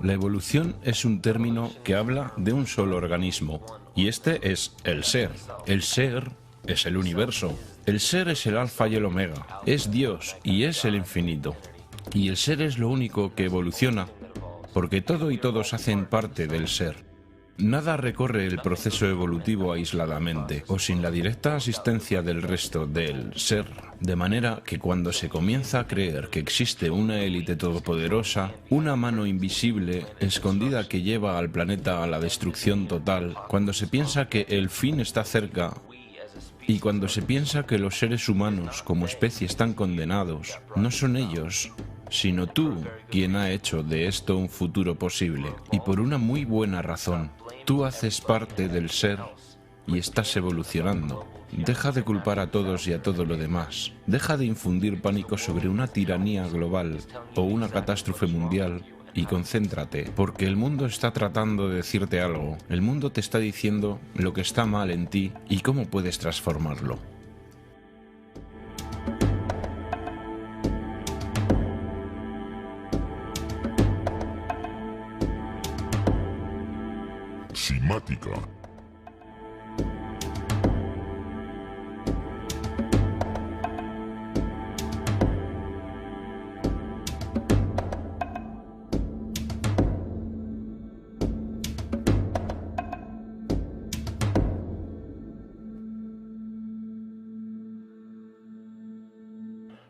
La evolución es un término que habla de un solo organismo, y este es el ser. El ser es el universo. El ser es el alfa y el omega, es Dios y es el infinito. Y el ser es lo único que evoluciona, porque todo y todos hacen parte del ser. Nada recorre el proceso evolutivo aisladamente o sin la directa asistencia del resto del ser, de manera que cuando se comienza a creer que existe una élite todopoderosa, una mano invisible, escondida que lleva al planeta a la destrucción total, cuando se piensa que el fin está cerca y cuando se piensa que los seres humanos como especie están condenados, no son ellos, sino tú quien ha hecho de esto un futuro posible, y por una muy buena razón. Tú haces parte del ser y estás evolucionando. Deja de culpar a todos y a todo lo demás. Deja de infundir pánico sobre una tiranía global o una catástrofe mundial y concéntrate, porque el mundo está tratando de decirte algo. El mundo te está diciendo lo que está mal en ti y cómo puedes transformarlo. Simática.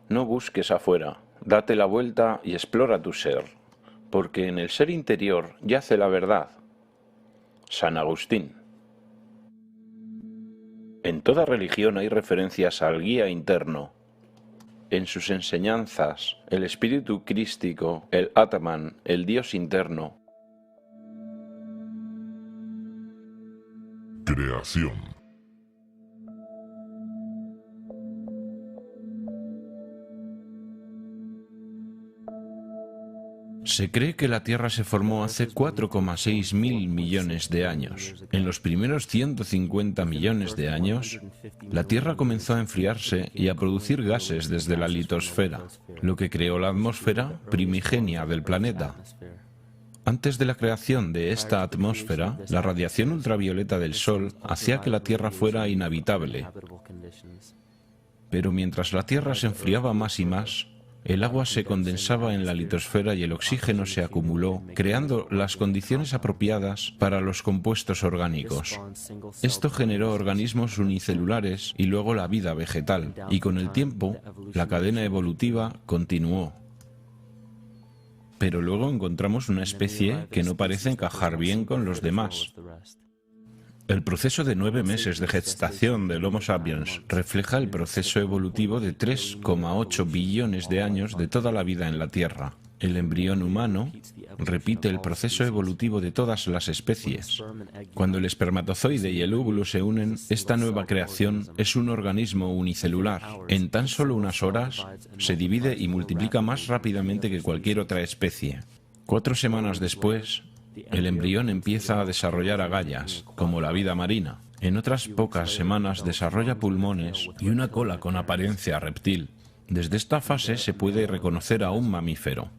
No busques afuera, date la vuelta y explora tu ser, porque en el ser interior yace la verdad. San Agustín. En toda religión hay referencias al guía interno. En sus enseñanzas, el espíritu crístico, el Atman, el Dios interno. Creación. Se cree que la Tierra se formó hace 4,6 mil millones de años. En los primeros 150 millones de años, la Tierra comenzó a enfriarse y a producir gases desde la litosfera, lo que creó la atmósfera primigenia del planeta. Antes de la creación de esta atmósfera, la radiación ultravioleta del Sol hacía que la Tierra fuera inhabitable. Pero mientras la Tierra se enfriaba más y más, el agua se condensaba en la litosfera y el oxígeno se acumuló, creando las condiciones apropiadas para los compuestos orgánicos. Esto generó organismos unicelulares y luego la vida vegetal, y con el tiempo, la cadena evolutiva continuó. Pero luego encontramos una especie que no parece encajar bien con los demás. El proceso de 9 meses de gestación del Homo sapiens refleja el proceso evolutivo de 3,8 billones de años de toda la vida en la Tierra. El embrión humano repite el proceso evolutivo de todas las especies. Cuando el espermatozoide y el óvulo se unen, esta nueva creación es un organismo unicelular. En tan solo unas horas, se divide y multiplica más rápidamente que cualquier otra especie. 4 semanas después, el embrión empieza a desarrollar agallas, como la vida marina. En otras pocas semanas desarrolla pulmones y una cola con apariencia reptil. Desde esta fase se puede reconocer a un mamífero,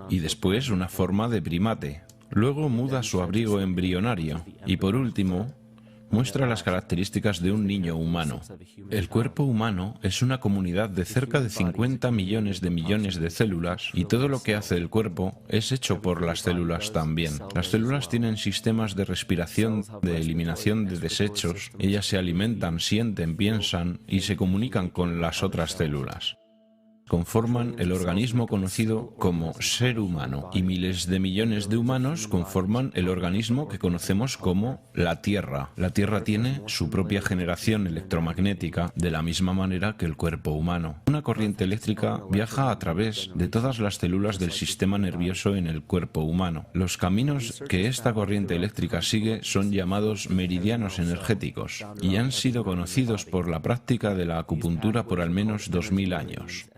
y después una forma de primate. Luego muda su abrigo embrionario, y por último, muestra las características de un niño humano. El cuerpo humano es una comunidad de cerca de 50 millones de células y todo lo que hace el cuerpo es hecho por las células también. Las células tienen sistemas de respiración, de eliminación de desechos, ellas se alimentan, sienten, piensan y se comunican con las otras células. Conforman el organismo conocido como ser humano y miles de millones de humanos conforman el organismo que conocemos como la Tierra. La Tierra tiene su propia generación electromagnética de la misma manera que el cuerpo humano. Una corriente eléctrica viaja a través de todas las células del sistema nervioso en el cuerpo humano. Los caminos que esta corriente eléctrica sigue son llamados meridianos energéticos y han sido conocidos por la práctica de la acupuntura por al menos 2000 años.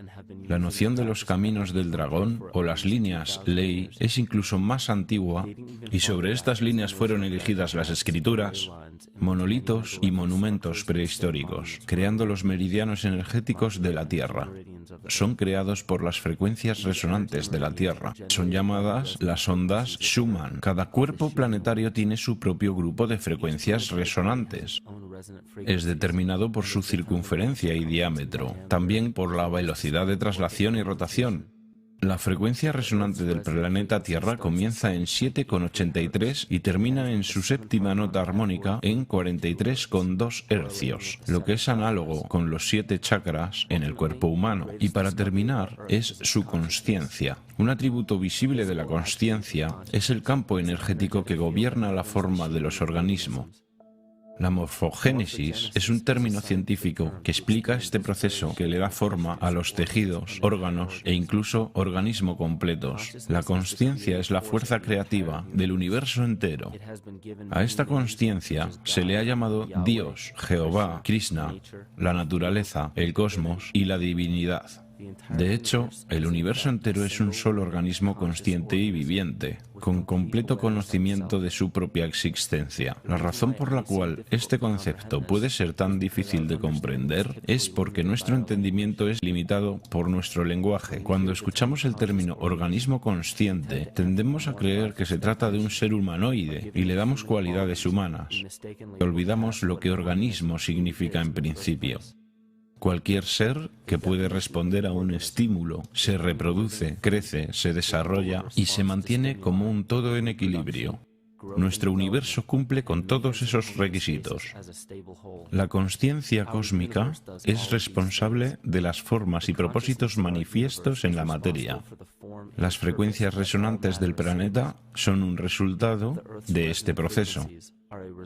La noción de los caminos del dragón o las líneas ley es incluso más antigua, y sobre estas líneas fueron erigidas las escrituras, monolitos y monumentos prehistóricos, creando los meridianos energéticos de la Tierra. Son creados por las frecuencias resonantes de la Tierra. Son llamadas las ondas Schumann. Cada cuerpo planetario tiene su propio grupo de frecuencias resonantes. Es determinado por su circunferencia y diámetro, también por la velocidad de traslación y rotación. La frecuencia resonante del planeta Tierra comienza en 7,83 y termina en su séptima nota armónica en 43,2 hercios, lo que es análogo con los 7 chakras en el cuerpo humano. Y para terminar, es su consciencia. Un atributo visible de la consciencia es el campo energético que gobierna la forma de los organismos. La morfogénesis es un término científico que explica este proceso que le da forma a los tejidos, órganos e incluso organismos completos. La consciencia es la fuerza creativa del universo entero. A esta consciencia se le ha llamado Dios, Jehová, Krishna, la naturaleza, el cosmos y la divinidad. De hecho, el universo entero es un solo organismo consciente y viviente, con completo conocimiento de su propia existencia. La razón por la cual este concepto puede ser tan difícil de comprender es porque nuestro entendimiento es limitado por nuestro lenguaje. Cuando escuchamos el término organismo consciente, tendemos a creer que se trata de un ser humanoide y le damos cualidades humanas. Olvidamos lo que organismo significa en principio. Cualquier ser que puede responder a un estímulo, se reproduce, crece, se desarrolla y se mantiene como un todo en equilibrio. Nuestro universo cumple con todos esos requisitos. La consciencia cósmica es responsable de las formas y propósitos manifiestos en la materia. Las frecuencias resonantes del planeta son un resultado de este proceso.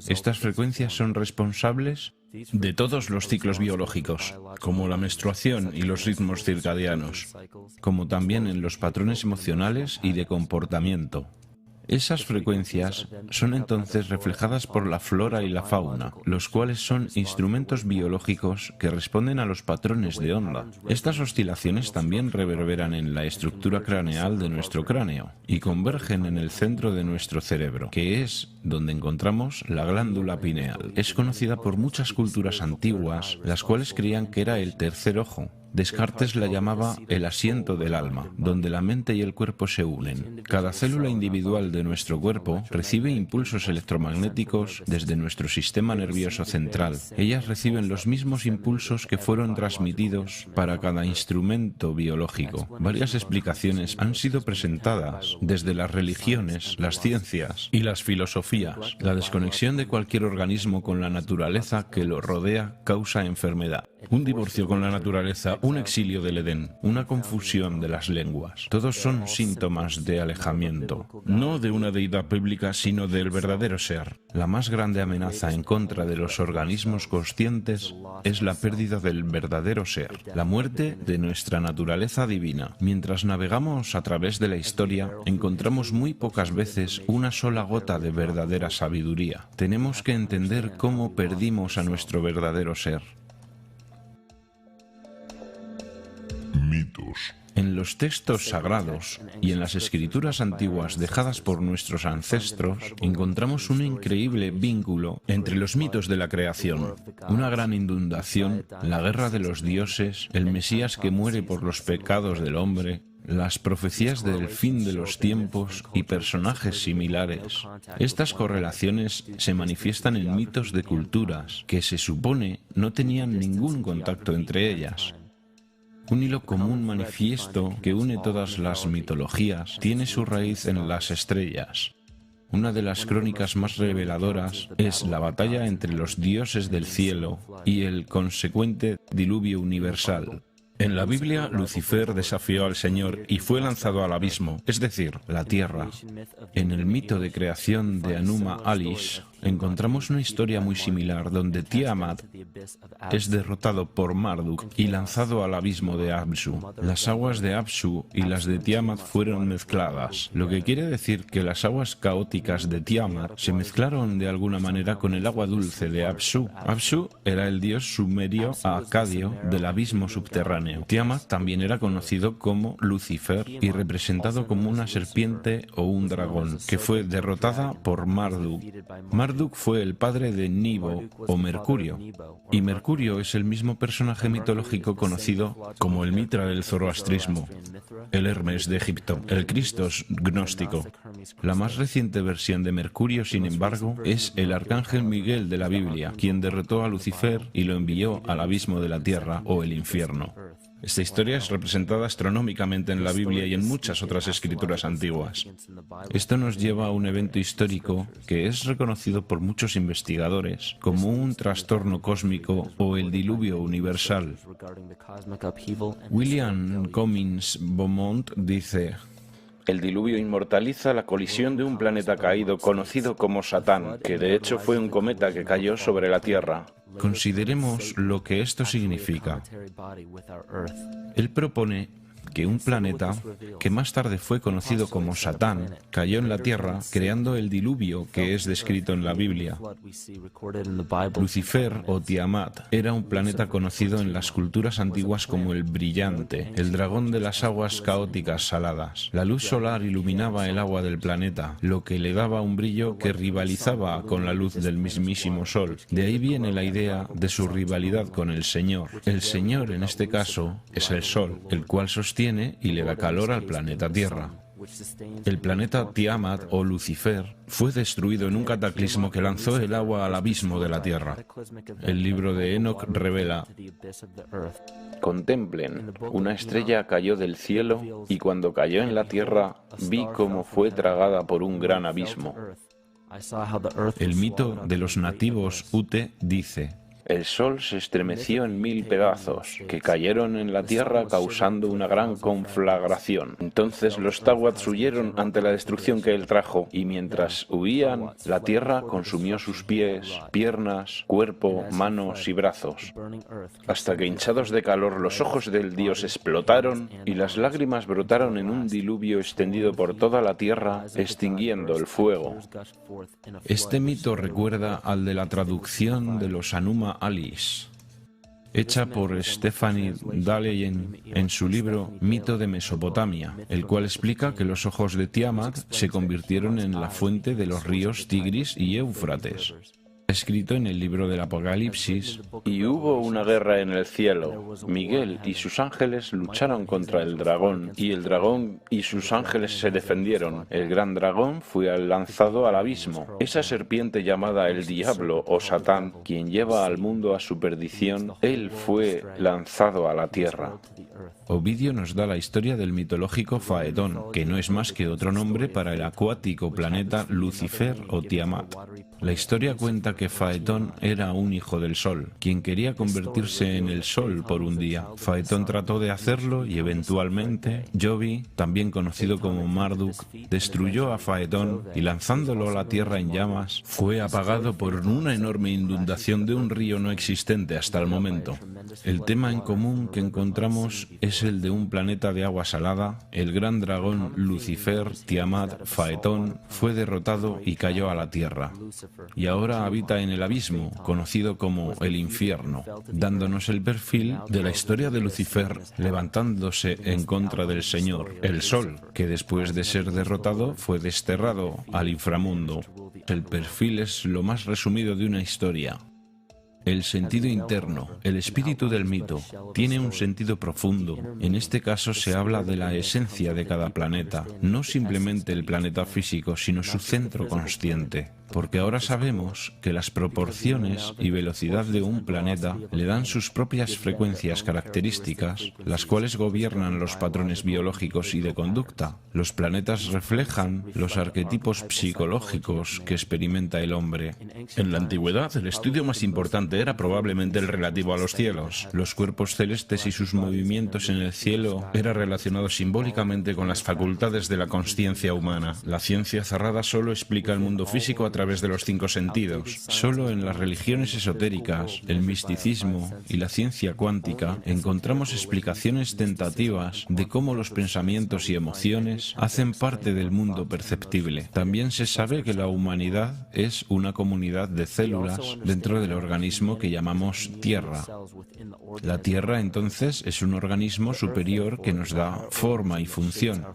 Estas frecuencias son responsables de todos los ciclos biológicos, como la menstruación y los ritmos circadianos, como también en los patrones emocionales y de comportamiento. Esas frecuencias son entonces reflejadas por la flora y la fauna, los cuales son instrumentos biológicos que responden a los patrones de onda. Estas oscilaciones también reverberan en la estructura craneal de nuestro cráneo y convergen en el centro de nuestro cerebro, que es donde encontramos la glándula pineal. Es conocida por muchas culturas antiguas, las cuales creían que era el tercer ojo. Descartes la llamaba el asiento del alma, donde la mente y el cuerpo se unen. Cada célula individual de nuestro cuerpo recibe impulsos electromagnéticos desde nuestro sistema nervioso central. Ellas reciben los mismos impulsos que fueron transmitidos para cada instrumento biológico. Varias explicaciones han sido presentadas desde las religiones, las ciencias y las filosofías. La desconexión de cualquier organismo con la naturaleza que lo rodea causa enfermedad. Un divorcio con la naturaleza, un exilio del Edén, una confusión de las lenguas. Todos son síntomas de alejamiento, no de una deidad bíblica, sino del verdadero ser. La más grande amenaza en contra de los organismos conscientes es la pérdida del verdadero ser, la muerte de nuestra naturaleza divina. Mientras navegamos a través de la historia, encontramos muy pocas veces una sola gota de verdadera sabiduría. Tenemos que entender cómo perdimos a nuestro verdadero ser. Mitos. En los textos sagrados y en las escrituras antiguas dejadas por nuestros ancestros, encontramos un increíble vínculo entre los mitos de la creación, una gran inundación, la guerra de los dioses, el Mesías que muere por los pecados del hombre, las profecías del fin de los tiempos y personajes similares. Estas correlaciones se manifiestan en mitos de culturas que se supone no tenían ningún contacto entre ellas. Un hilo común manifiesto que une todas las mitologías tiene su raíz en las estrellas. Una de las crónicas más reveladoras es la batalla entre los dioses del cielo y el consecuente diluvio universal. En la Biblia, Lucifer desafió al Señor y fue lanzado al abismo, es decir, la tierra. En el mito de creación de Anuma Alish, encontramos una historia muy similar donde Tiamat es derrotado por Marduk y lanzado al abismo de Apsu. Las aguas de Apsu y las de Tiamat fueron mezcladas, lo que quiere decir que las aguas caóticas de Tiamat se mezclaron de alguna manera con el agua dulce de Apsu. Apsu era el dios sumerio acadio del abismo subterráneo. Tiamat también era conocido como Lucifer y representado como una serpiente o un dragón, que fue derrotada por Marduk. Marduk fue el padre de Nibo o Mercurio, y Mercurio es el mismo personaje mitológico conocido como el Mitra del zoroastrismo, el Hermes de Egipto, el Cristos gnóstico. La más reciente versión de Mercurio, sin embargo, es el arcángel Miguel de la Biblia, quien derrotó a Lucifer y lo envió al abismo de la tierra o el infierno. Esta historia es representada astronómicamente en la Biblia y en muchas otras escrituras antiguas. Esto nos lleva a un evento histórico que es reconocido por muchos investigadores como un trastorno cósmico o el diluvio universal. William Cummins Beaumont dice: el diluvio inmortaliza la colisión de un planeta caído conocido como Satán, que de hecho fue un cometa que cayó sobre la Tierra. Consideremos lo que esto significa. Él propone que un planeta, que más tarde fue conocido como Satán, cayó en la Tierra, creando el diluvio que es descrito en la Biblia. Lucifer o Tiamat era un planeta conocido en las culturas antiguas como el brillante, el dragón de las aguas caóticas saladas. La luz solar iluminaba el agua del planeta, lo que le daba un brillo que rivalizaba con la luz del mismísimo Sol. De ahí viene la idea de su rivalidad con el Señor. El Señor, en este caso, es el Sol, el cual sostiene y le da calor al planeta Tierra. El planeta Tiamat o Lucifer fue destruido en un cataclismo que lanzó el agua al abismo de la Tierra. El libro de Enoc revela: contemplen, una estrella cayó del cielo y cuando cayó en la tierra vi cómo fue tragada por un gran abismo. El mito de los nativos Ute dice: el sol se estremeció en 1000 pedazos, que cayeron en la tierra causando una gran conflagración. Entonces los Tawats huyeron ante la destrucción que él trajo, y mientras huían, la tierra consumió sus pies, piernas, cuerpo, manos y brazos, hasta que hinchados de calor los ojos del dios explotaron, y las lágrimas brotaron en un diluvio extendido por toda la tierra, extinguiendo el fuego. Este mito recuerda al de la traducción de los Anuma Alice, hecha por Stephanie Daleyen en su libro Mito de Mesopotamia, el cual explica que los ojos de Tiamat se convirtieron en la fuente de los ríos Tigris y Éufrates. Escrito en el libro del Apocalipsis: y hubo una guerra en el cielo. Miguel y sus ángeles lucharon contra el dragón, y el dragón y sus ángeles se defendieron. El gran dragón fue lanzado al abismo. Esa serpiente llamada el diablo o Satán, quien lleva al mundo a su perdición, él fue lanzado a la tierra. Ovidio nos da la historia del mitológico Faetón, que no es más que otro nombre para el acuático planeta Lucifer o Tiamat. La historia cuenta que Faetón era un hijo del Sol, quien quería convertirse en el Sol por un día. Faetón trató de hacerlo y eventualmente Jovi, también conocido como Marduk, destruyó a Faetón y lanzándolo a la tierra en llamas, fue apagado por una enorme inundación de un río no existente hasta el momento. El tema en común que encontramos es el de un planeta de agua salada. El gran dragón Lucifer, Tiamat, Faetón, fue derrotado y cayó a la tierra. Y ahora habita en el abismo, conocido como el infierno, dándonos el perfil de la historia de Lucifer levantándose en contra del Señor, el Sol, que después de ser derrotado fue desterrado al inframundo. El perfil es lo más resumido de una historia. El sentido interno, el espíritu del mito, tiene un sentido profundo. En este caso se habla de la esencia de cada planeta, no simplemente el planeta físico, sino su centro consciente. Porque ahora sabemos que las proporciones y velocidad de un planeta le dan sus propias frecuencias características, las cuales gobiernan los patrones biológicos y de conducta. Los planetas reflejan los arquetipos psicológicos que experimenta el hombre. En la antigüedad, el estudio más importante importante era probablemente el relativo a los cielos. Los cuerpos celestes y sus movimientos en el cielo eran relacionados simbólicamente con las facultades de la consciencia humana. La ciencia cerrada solo explica el mundo físico a través de los 5 sentidos. Solo en las religiones esotéricas, el misticismo y la ciencia cuántica encontramos explicaciones tentativas de cómo los pensamientos y emociones hacen parte del mundo perceptible. También se sabe que la humanidad es una comunidad de células dentro del organismo que llamamos Tierra. La Tierra, entonces, es un organismo superior que nos da forma y función.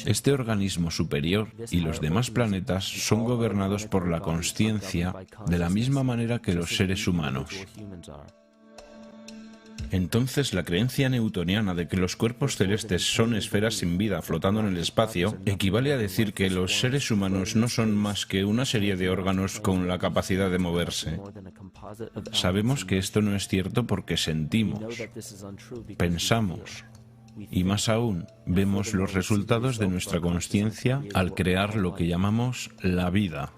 Este organismo superior y los demás planetas son gobernados por la consciencia de la misma manera que los seres humanos. Entonces, la creencia newtoniana de que los cuerpos celestes son esferas sin vida flotando en el espacio equivale a decir que los seres humanos no son más que una serie de órganos con la capacidad de moverse. Sabemos que esto no es cierto porque sentimos, pensamos y, más aún, vemos los resultados de nuestra consciencia al crear lo que llamamos la vida.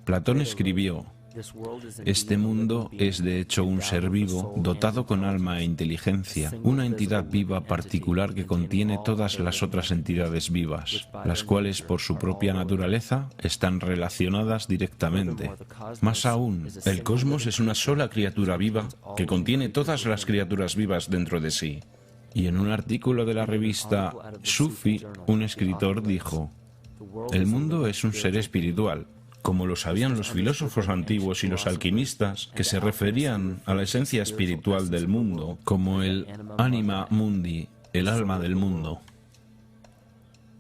Platón escribió: este mundo es de hecho un ser vivo dotado con alma e inteligencia, una entidad viva particular que contiene todas las otras entidades vivas, las cuales por su propia naturaleza están relacionadas directamente. Más aún, el cosmos es una sola criatura viva que contiene todas las criaturas vivas dentro de sí. Y en un artículo de la revista Sufi, un escritor dijo: el mundo es un ser espiritual, como lo sabían los filósofos antiguos y los alquimistas, que se referían a la esencia espiritual del mundo como el anima mundi, el alma del mundo.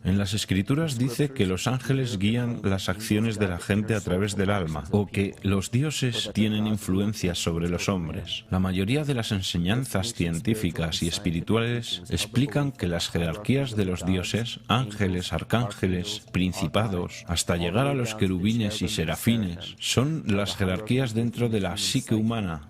En las Escrituras dice que los ángeles guían las acciones de la gente a través del alma, o que los dioses tienen influencia sobre los hombres. La mayoría de las enseñanzas científicas y espirituales explican que las jerarquías de los dioses, ángeles, arcángeles, principados, hasta llegar a los querubines y serafines, son las jerarquías dentro de la psique humana.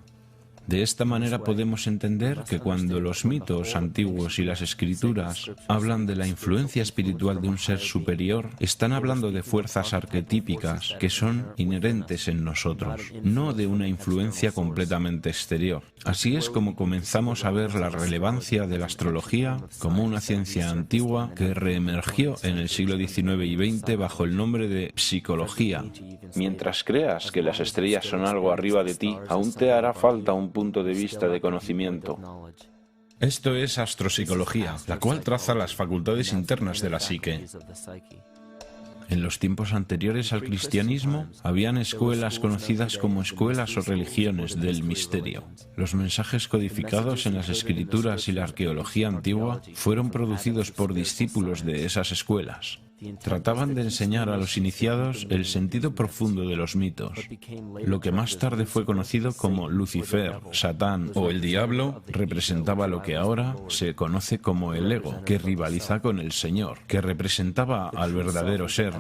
De esta manera podemos entender que cuando los mitos antiguos y las escrituras hablan de la influencia espiritual de un ser superior, están hablando de fuerzas arquetípicas que son inherentes en nosotros, no de una influencia completamente exterior. Así es como comenzamos a ver la relevancia de la astrología como una ciencia antigua que reemergió en el siglo XIX y XX bajo el nombre de psicología. Mientras creas que las estrellas son algo arriba de ti, aún te hará falta un punto de vista de conocimiento. Esto es astropsicología, la cual traza las facultades internas de la psique. En los tiempos anteriores al cristianismo, habían escuelas conocidas como escuelas o religiones del misterio. Los mensajes codificados en las escrituras y la arqueología antigua fueron producidos por discípulos de esas escuelas. Trataban de enseñar a los iniciados el sentido profundo de los mitos. Lo que más tarde fue conocido como Lucifer, Satán o el Diablo representaba lo que ahora se conoce como el ego, que rivaliza con el Señor, que representaba al verdadero ser.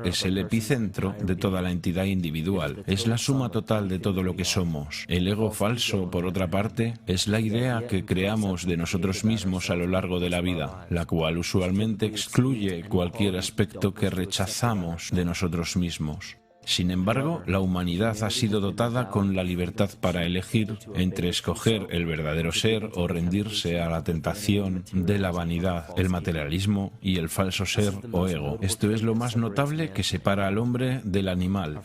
Es el epicentro de toda la entidad individual. Es la suma total de todo lo que somos. El ego falso, por otra parte, es la idea que creamos de nosotros mismos a lo largo de la vida, la cual usualmente excluye cualquier aspecto que rechazamos de nosotros mismos. Sin embargo, la humanidad ha sido dotada con la libertad para elegir entre escoger el verdadero ser o rendirse a la tentación de la vanidad, el materialismo y el falso ser o ego. Esto es lo más notable que separa al hombre del animal.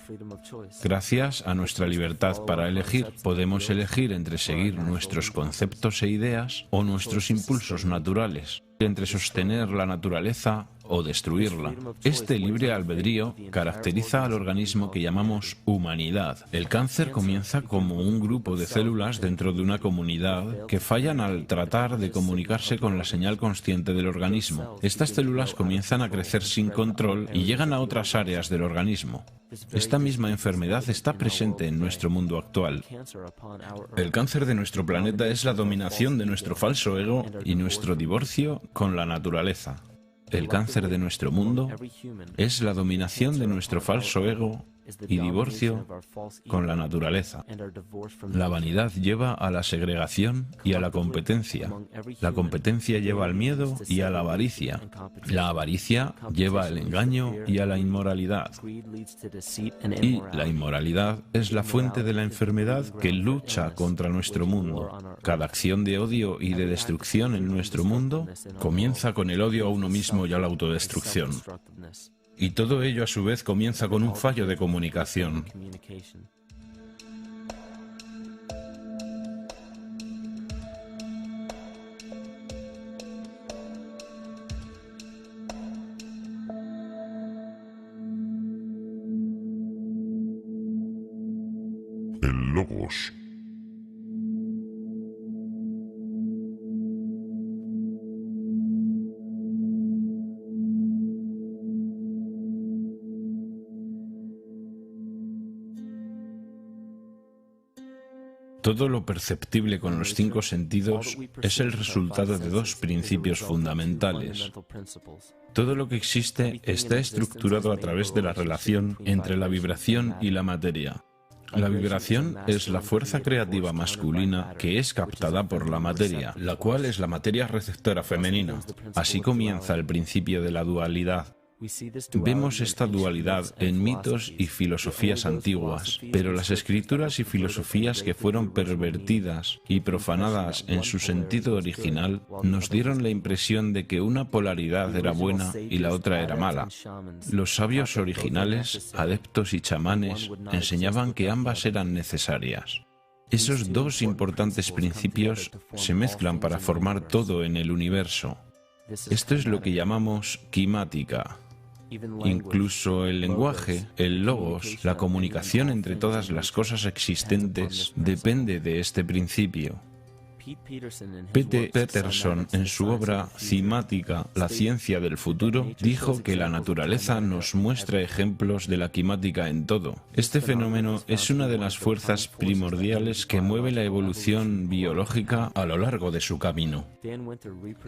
Gracias a nuestra libertad para elegir, podemos elegir entre seguir nuestros conceptos e ideas o nuestros impulsos naturales, entre sostener la naturaleza o destruirla. Este libre albedrío caracteriza al organismo que llamamos humanidad. El cáncer comienza como un grupo de células dentro de una comunidad que fallan al tratar de comunicarse con la señal consciente del organismo. Estas células comienzan a crecer sin control y llegan a otras áreas del organismo. Esta misma enfermedad está presente en nuestro mundo actual. El cáncer de nuestro planeta es la dominación de nuestro falso ego y nuestro divorcio con la naturaleza. El cáncer de nuestro mundo es la dominación de nuestro falso ego y divorcio con la naturaleza. La vanidad lleva a la segregación y a la competencia. La competencia lleva al miedo y a la avaricia. La avaricia lleva al engaño y a la inmoralidad. Y la inmoralidad es la fuente de la enfermedad que lucha contra nuestro mundo. Cada acción de odio y de destrucción en nuestro mundo comienza con el odio a uno mismo y a la autodestrucción. Y todo ello a su vez comienza con un fallo de comunicación. El Logos. Todo lo perceptible con los 5 sentidos es el resultado de 2 principios fundamentales. Todo lo que existe está estructurado a través de la relación entre la vibración y la materia. La vibración es la fuerza creativa masculina que es captada por la materia, la cual es la materia receptora femenina. Así comienza el principio de la dualidad. Vemos esta dualidad en mitos y filosofías antiguas, pero las escrituras y filosofías que fueron pervertidas y profanadas en su sentido original nos dieron la impresión de que una polaridad era buena y la otra era mala. Los sabios originales, adeptos y chamanes enseñaban que ambas eran necesarias. Esos 2 importantes principios se mezclan para formar todo en el universo. Esto es lo que llamamos quimática. Incluso el lenguaje, el logos, la comunicación entre todas las cosas existentes, depende de este principio. P.T. Peterson, en su obra Cimática, la ciencia del futuro, dijo que la naturaleza nos muestra ejemplos de la quimática en todo. Este fenómeno es una de las fuerzas primordiales que mueve la evolución biológica a lo largo de su camino.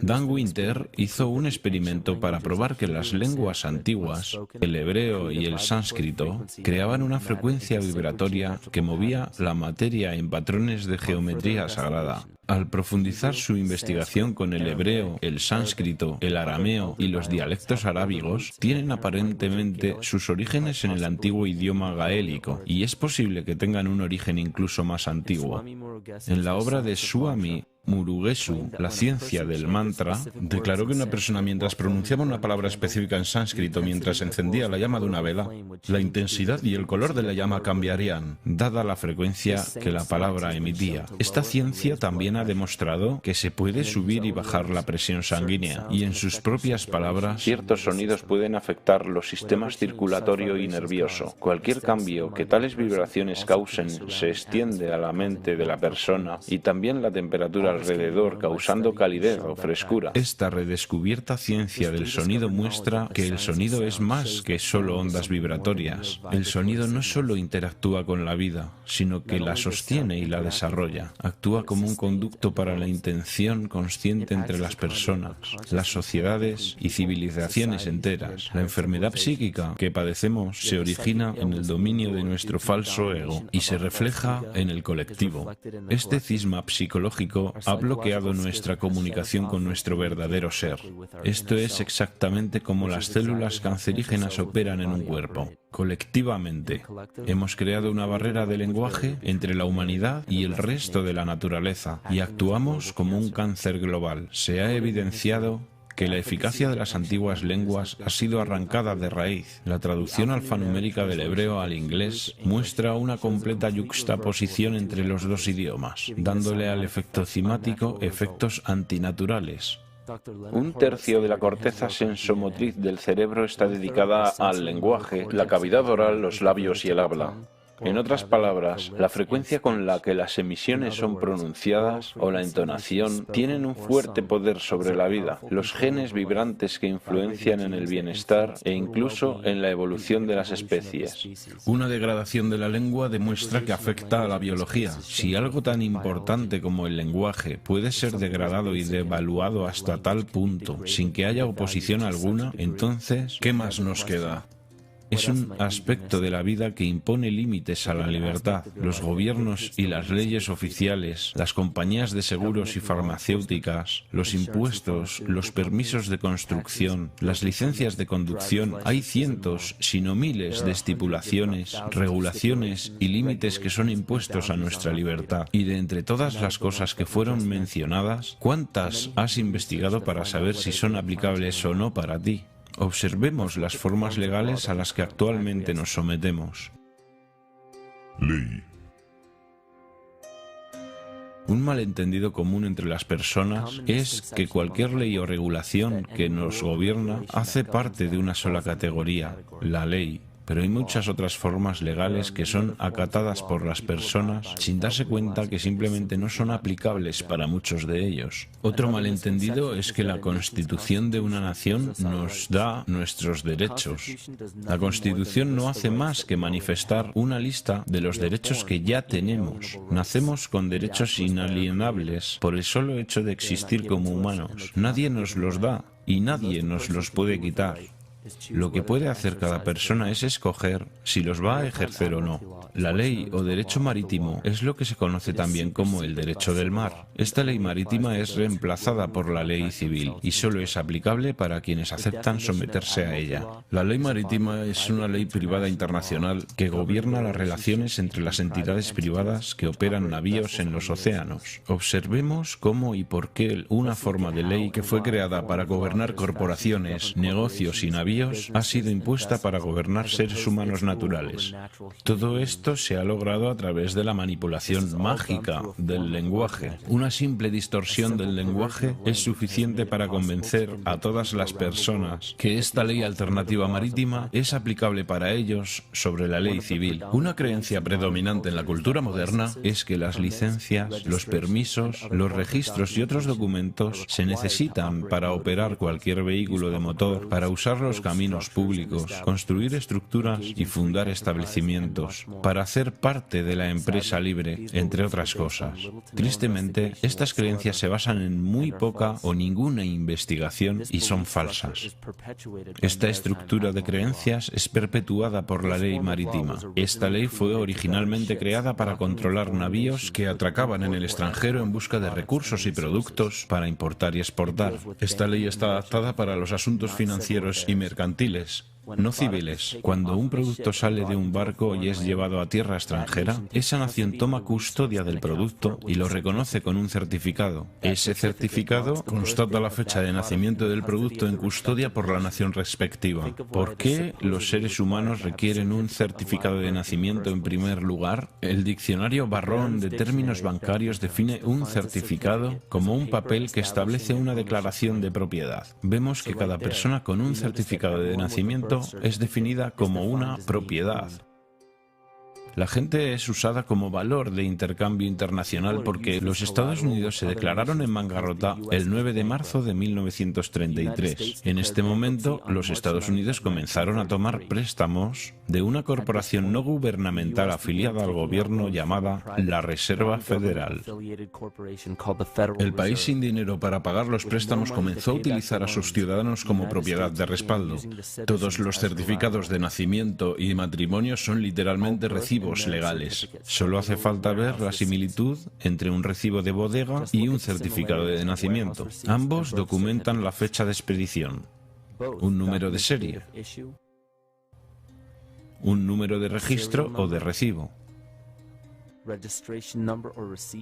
Dan Winter hizo un experimento para probar que las lenguas antiguas, el hebreo y el sánscrito, creaban una frecuencia vibratoria que movía la materia en patrones de geometría sagrada. Al profundizar su investigación con el hebreo, el sánscrito, el arameo y los dialectos arábigos, tienen aparentemente sus orígenes en el antiguo idioma gaélico, y es posible que tengan un origen incluso más antiguo. En la obra de Swami Murugesu, La ciencia del mantra, declaró que una persona mientras pronunciaba una palabra específica en sánscrito mientras encendía la llama de una vela, la intensidad y el color de la llama cambiarían, dada la frecuencia que la palabra emitía. Esta ciencia también ha demostrado que se puede subir y bajar la presión sanguínea, y en sus propias palabras, ciertos sonidos pueden afectar los sistemas circulatorio y nervioso. Cualquier cambio que tales vibraciones causen se extiende a la mente de la persona y también la temperatura alrededor, causando calidez o frescura. Esta redescubierta ciencia del sonido muestra que el sonido es más que solo ondas vibratorias. El sonido no solo interactúa con la vida, sino que la sostiene y la desarrolla. Actúa como un conducto para la intención consciente entre las personas, las sociedades y civilizaciones enteras. La enfermedad psíquica que padecemos se origina en el dominio de nuestro falso ego y se refleja en el colectivo. Este cisma psicológico ha bloqueado nuestra comunicación con nuestro verdadero ser. Esto es exactamente como las células cancerígenas operan en un cuerpo. Colectivamente, hemos creado una barrera de lenguaje entre la humanidad y el resto de la naturaleza y actuamos como un cáncer global. Se ha evidenciado que la eficacia de las antiguas lenguas ha sido arrancada de raíz. La traducción alfanumérica del hebreo al inglés muestra una completa yuxtaposición entre los 2 idiomas, dándole al efecto cimático efectos antinaturales. 1/3 de la corteza sensomotriz del cerebro está dedicada al lenguaje, la cavidad oral, los labios y el habla. En otras palabras, la frecuencia con la que las emisiones son pronunciadas o la entonación tienen un fuerte poder sobre la vida, los genes vibrantes que influencian en el bienestar e incluso en la evolución de las especies. Una degradación de la lengua demuestra que afecta a la biología. Si algo tan importante como el lenguaje puede ser degradado y devaluado hasta tal punto sin que haya oposición alguna, entonces, ¿qué más nos queda? Es un aspecto de la vida que impone límites a la libertad. Los gobiernos y las leyes oficiales, las compañías de seguros y farmacéuticas, los impuestos, los permisos de construcción, las licencias de conducción, hay cientos, si no miles, de estipulaciones, regulaciones y límites que son impuestos a nuestra libertad. Y de entre todas las cosas que fueron mencionadas, ¿cuántas has investigado para saber si son aplicables o no para ti? Observemos las formas legales a las que actualmente nos sometemos. Ley. Un malentendido común entre las personas es que cualquier ley o regulación que nos gobierna hace parte de una sola categoría, la ley. Pero hay muchas otras formas legales que son acatadas por las personas sin darse cuenta que simplemente no son aplicables para muchos de ellos. Otro malentendido es que la Constitución de una nación nos da nuestros derechos. La Constitución no hace más que manifestar una lista de los derechos que ya tenemos. Nacemos con derechos inalienables por el solo hecho de existir como humanos. Nadie nos los da y nadie nos los puede quitar. Lo que puede hacer cada persona es escoger si los va a ejercer o no. La ley o derecho marítimo es lo que se conoce también como el derecho del mar. Esta ley marítima es reemplazada por la ley civil y solo es aplicable para quienes aceptan someterse a ella. La ley marítima es una ley privada internacional que gobierna las relaciones entre las entidades privadas que operan navíos en los océanos. Observemos cómo y por qué una forma de ley que fue creada para gobernar corporaciones, negocios y navíos ha sido impuesta para gobernar seres humanos naturales. Todo esto se ha logrado a través de la manipulación mágica del lenguaje. Una simple distorsión del lenguaje es suficiente para convencer a todas las personas que esta ley alternativa marítima es aplicable para ellos sobre la ley civil. Una creencia predominante en la cultura moderna es que las licencias, los permisos, los registros y otros documentos se necesitan para operar cualquier vehículo de motor, para usar los caminos públicos, construir estructuras y fundar establecimientos, para hacer parte de la empresa libre, entre otras cosas. Tristemente, estas creencias se basan en muy poca o ninguna investigación y son falsas. Esta estructura de creencias es perpetuada por la ley marítima. Esta ley fue originalmente creada para controlar navíos que atracaban en el extranjero en busca de recursos y productos para importar y exportar. Esta ley está adaptada para los asuntos financieros y mercantiles, no civiles. Cuando un producto sale de un barco y es llevado a tierra extranjera, esa nación toma custodia del producto y lo reconoce con un certificado. Ese certificado constata la fecha de nacimiento del producto en custodia por la nación respectiva. ¿Por qué los seres humanos requieren un certificado de nacimiento en primer lugar? El diccionario Barrón de términos bancarios define un certificado como un papel que establece una declaración de propiedad. Vemos que cada persona con un certificado de nacimiento es definida como una propiedad. La gente es usada como valor de intercambio internacional porque los Estados Unidos se declararon en bancarrota el 9 de marzo de 1933. En este momento, los Estados Unidos comenzaron a tomar préstamos de una corporación no gubernamental afiliada al gobierno llamada la Reserva Federal. El país sin dinero para pagar los préstamos comenzó a utilizar a sus ciudadanos como propiedad de respaldo. Todos los certificados de nacimiento y matrimonio son literalmente recibos legales. Solo hace falta ver la similitud entre un recibo de bodega y un certificado de nacimiento. Ambos documentan la fecha de expedición, un número de serie, un número de registro o de recibo,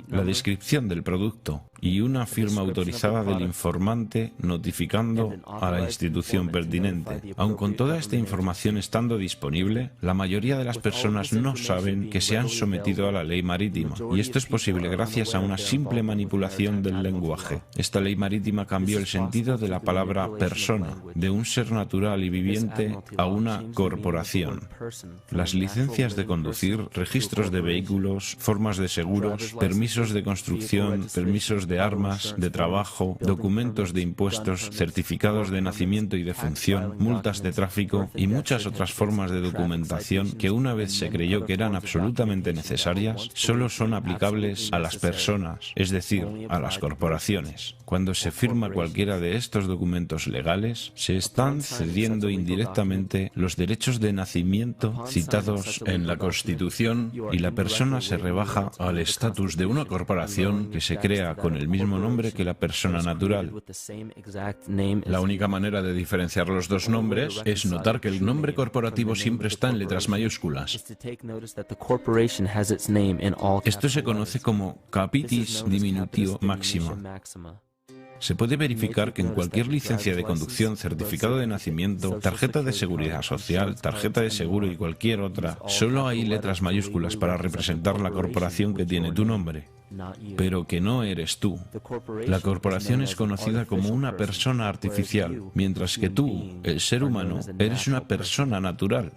la descripción del producto y una firma autorizada del informante notificando a la institución pertinente. Aun con toda esta información estando disponible, la mayoría de las personas no saben que se han sometido a la ley marítima, y esto es posible gracias a una simple manipulación del lenguaje. Esta ley marítima cambió el sentido de la palabra persona, de un ser natural y viviente a una corporación. Las licencias de conducir, registros de vehículos, formas de seguros, permisos de construcción, permisos de armas, de trabajo, documentos de impuestos, certificados de nacimiento y defunción, multas de tráfico y muchas otras formas de documentación que una vez se creyó que eran absolutamente necesarias, solo son aplicables a las personas, es decir, a las corporaciones. Cuando se firma cualquiera de estos documentos legales, se están cediendo indirectamente los derechos de nacimiento citados en la Constitución y la persona se rebaja al estatus de una corporación que se crea con el mismo nombre que la persona natural. La única manera de diferenciar los dos nombres es notar que el nombre corporativo siempre está en letras mayúsculas. Esto se conoce como capitis diminutio maxima. Se puede verificar que en cualquier licencia de conducción, certificado de nacimiento, tarjeta de seguridad social, tarjeta de seguro y cualquier otra, solo hay letras mayúsculas para representar la corporación que tiene tu nombre, pero que no eres tú. La corporación es conocida como una persona artificial, mientras que tú, el ser humano, eres una persona natural.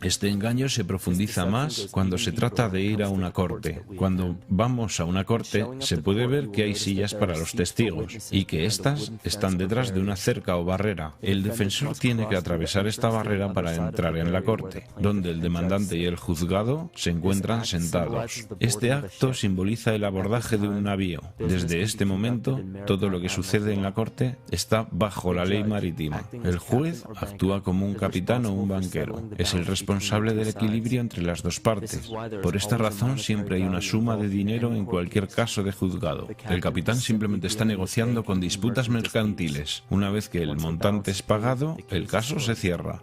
Este engaño se profundiza más cuando se trata de ir a una corte. Cuando vamos a una corte, se puede ver que hay sillas para los testigos y que éstas están detrás de una cerca o barrera. El defensor tiene que atravesar esta barrera para entrar en la corte, donde el demandante y el juzgado se encuentran sentados. Este acto simboliza el abordaje de un navío. Desde este momento, todo lo que sucede en la corte está bajo la ley marítima. El juez actúa como un capitán o un banquero. Es el responsable del equilibrio entre las dos partes. Por esta razón siempre hay una suma de dinero en cualquier caso de juzgado. El capitán simplemente está negociando con disputas mercantiles. Una vez que el montante es pagado, el caso se cierra.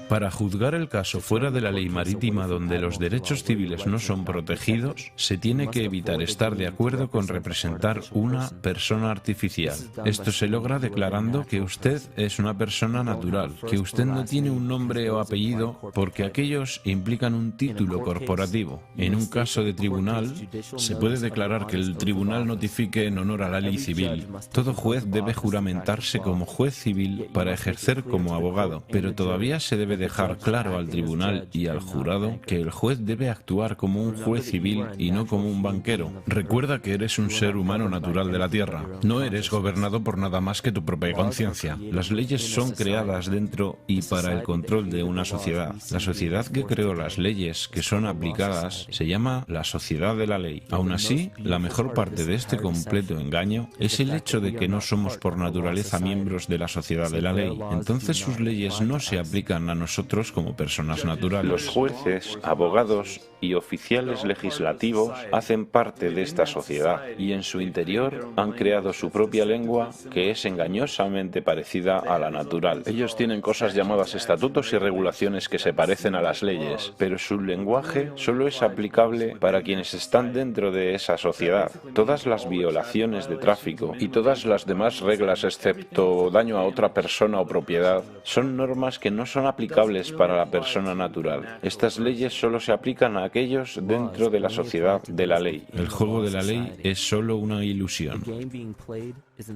Para juzgar el caso fuera de la ley marítima donde los derechos civiles no son protegidos, se tiene que evitar estar de acuerdo con representar una persona artificial. Esto se logra declarando que usted es una persona natural, que usted no tiene un nombre o apellido porque aquellos implican un título corporativo. En un caso de tribunal, se puede declarar que el tribunal notifique en honor a la ley civil. Todo juez debe juramentarse como juez civil para ejercer como abogado, pero todavía se debe dejar claro al tribunal y al jurado que el juez debe actuar como un juez civil y no como un banquero. Recuerda que eres un ser humano natural de la tierra. No eres gobernado por nada más que tu propia conciencia. Las leyes son creadas dentro y para el control de una sociedad. La sociedad que creó las leyes que son aplicadas se llama la sociedad de la ley. Aún así, la mejor parte de este completo engaño es el hecho de que no somos por naturaleza miembros de la sociedad de la ley. Entonces sus leyes no se aplican a nosotros como personas naturales. Los jueces, abogados y oficiales legislativos hacen parte de esta sociedad y en su interior han creado su propia lengua que es engañosamente parecida a la natural. Ellos tienen cosas llamadas estatutos y regulaciones que se parecen a las leyes, pero su lenguaje solo es aplicable para quienes están dentro de esa sociedad. Todas las violaciones de tráfico y todas las demás reglas excepto daño a otra persona o propiedad son normas que no son aplicables para la persona natural. Estas leyes solo se aplican a aquellos dentro de la sociedad de la ley. El juego de la ley es solo una ilusión.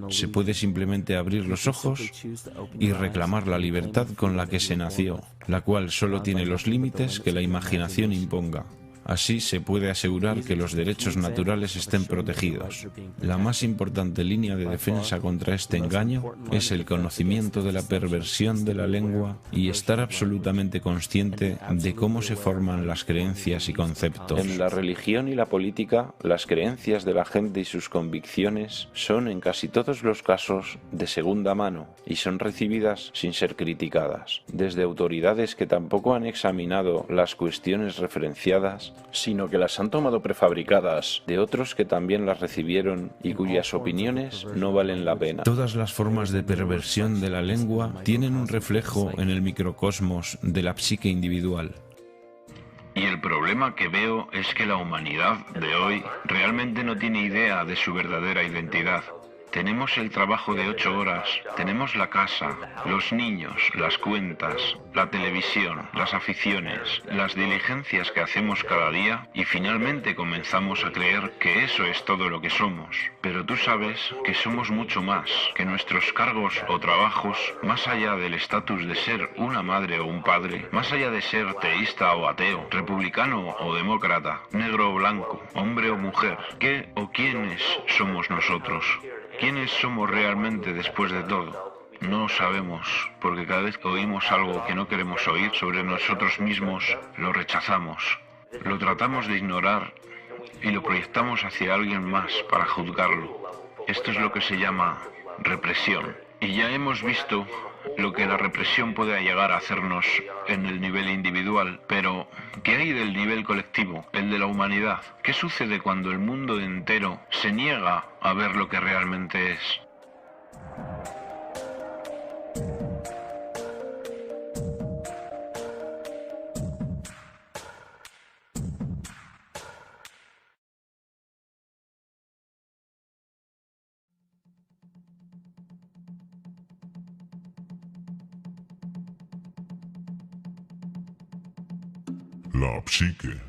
Se puede simplemente abrir los ojos y reclamar la libertad con la que se nació, la cual solo tiene los límites que la imaginación imponga. Así se puede asegurar que los derechos naturales estén protegidos. La más importante línea de defensa contra este engaño es el conocimiento de la perversión de la lengua y estar absolutamente consciente de cómo se forman las creencias y conceptos. En la religión y la política, las creencias de la gente y sus convicciones son en casi todos los casos de segunda mano y son recibidas sin ser criticadas, desde autoridades que tampoco han examinado las cuestiones referenciadas, sino que las han tomado prefabricadas de otros que también las recibieron y cuyas opiniones no valen la pena. Todas las formas de perversión de la lengua tienen un reflejo en el microcosmos de la psique individual. Y el problema que veo es que la humanidad de hoy realmente no tiene idea de su verdadera identidad. Tenemos el trabajo de 8 horas, tenemos la casa, los niños, las cuentas, la televisión, las aficiones, las diligencias que hacemos cada día y finalmente comenzamos a creer que eso es todo lo que somos. Pero tú sabes que somos mucho más, que nuestros cargos o trabajos, más allá del estatus de ser una madre o un padre, más allá de ser teísta o ateo, republicano o demócrata, negro o blanco, hombre o mujer, ¿qué o quiénes somos nosotros? ¿Quiénes somos realmente después de todo? No sabemos, porque cada vez que oímos algo que no queremos oír sobre nosotros mismos, lo rechazamos, lo tratamos de ignorar y lo proyectamos hacia alguien más para juzgarlo. Esto es lo que se llama represión. Y ya hemos visto lo que la represión puede llegar a hacernos en el nivel individual, pero ¿qué hay del nivel colectivo, el de la humanidad? ¿Qué sucede cuando el mundo entero se niega a ver lo que realmente es? La psique.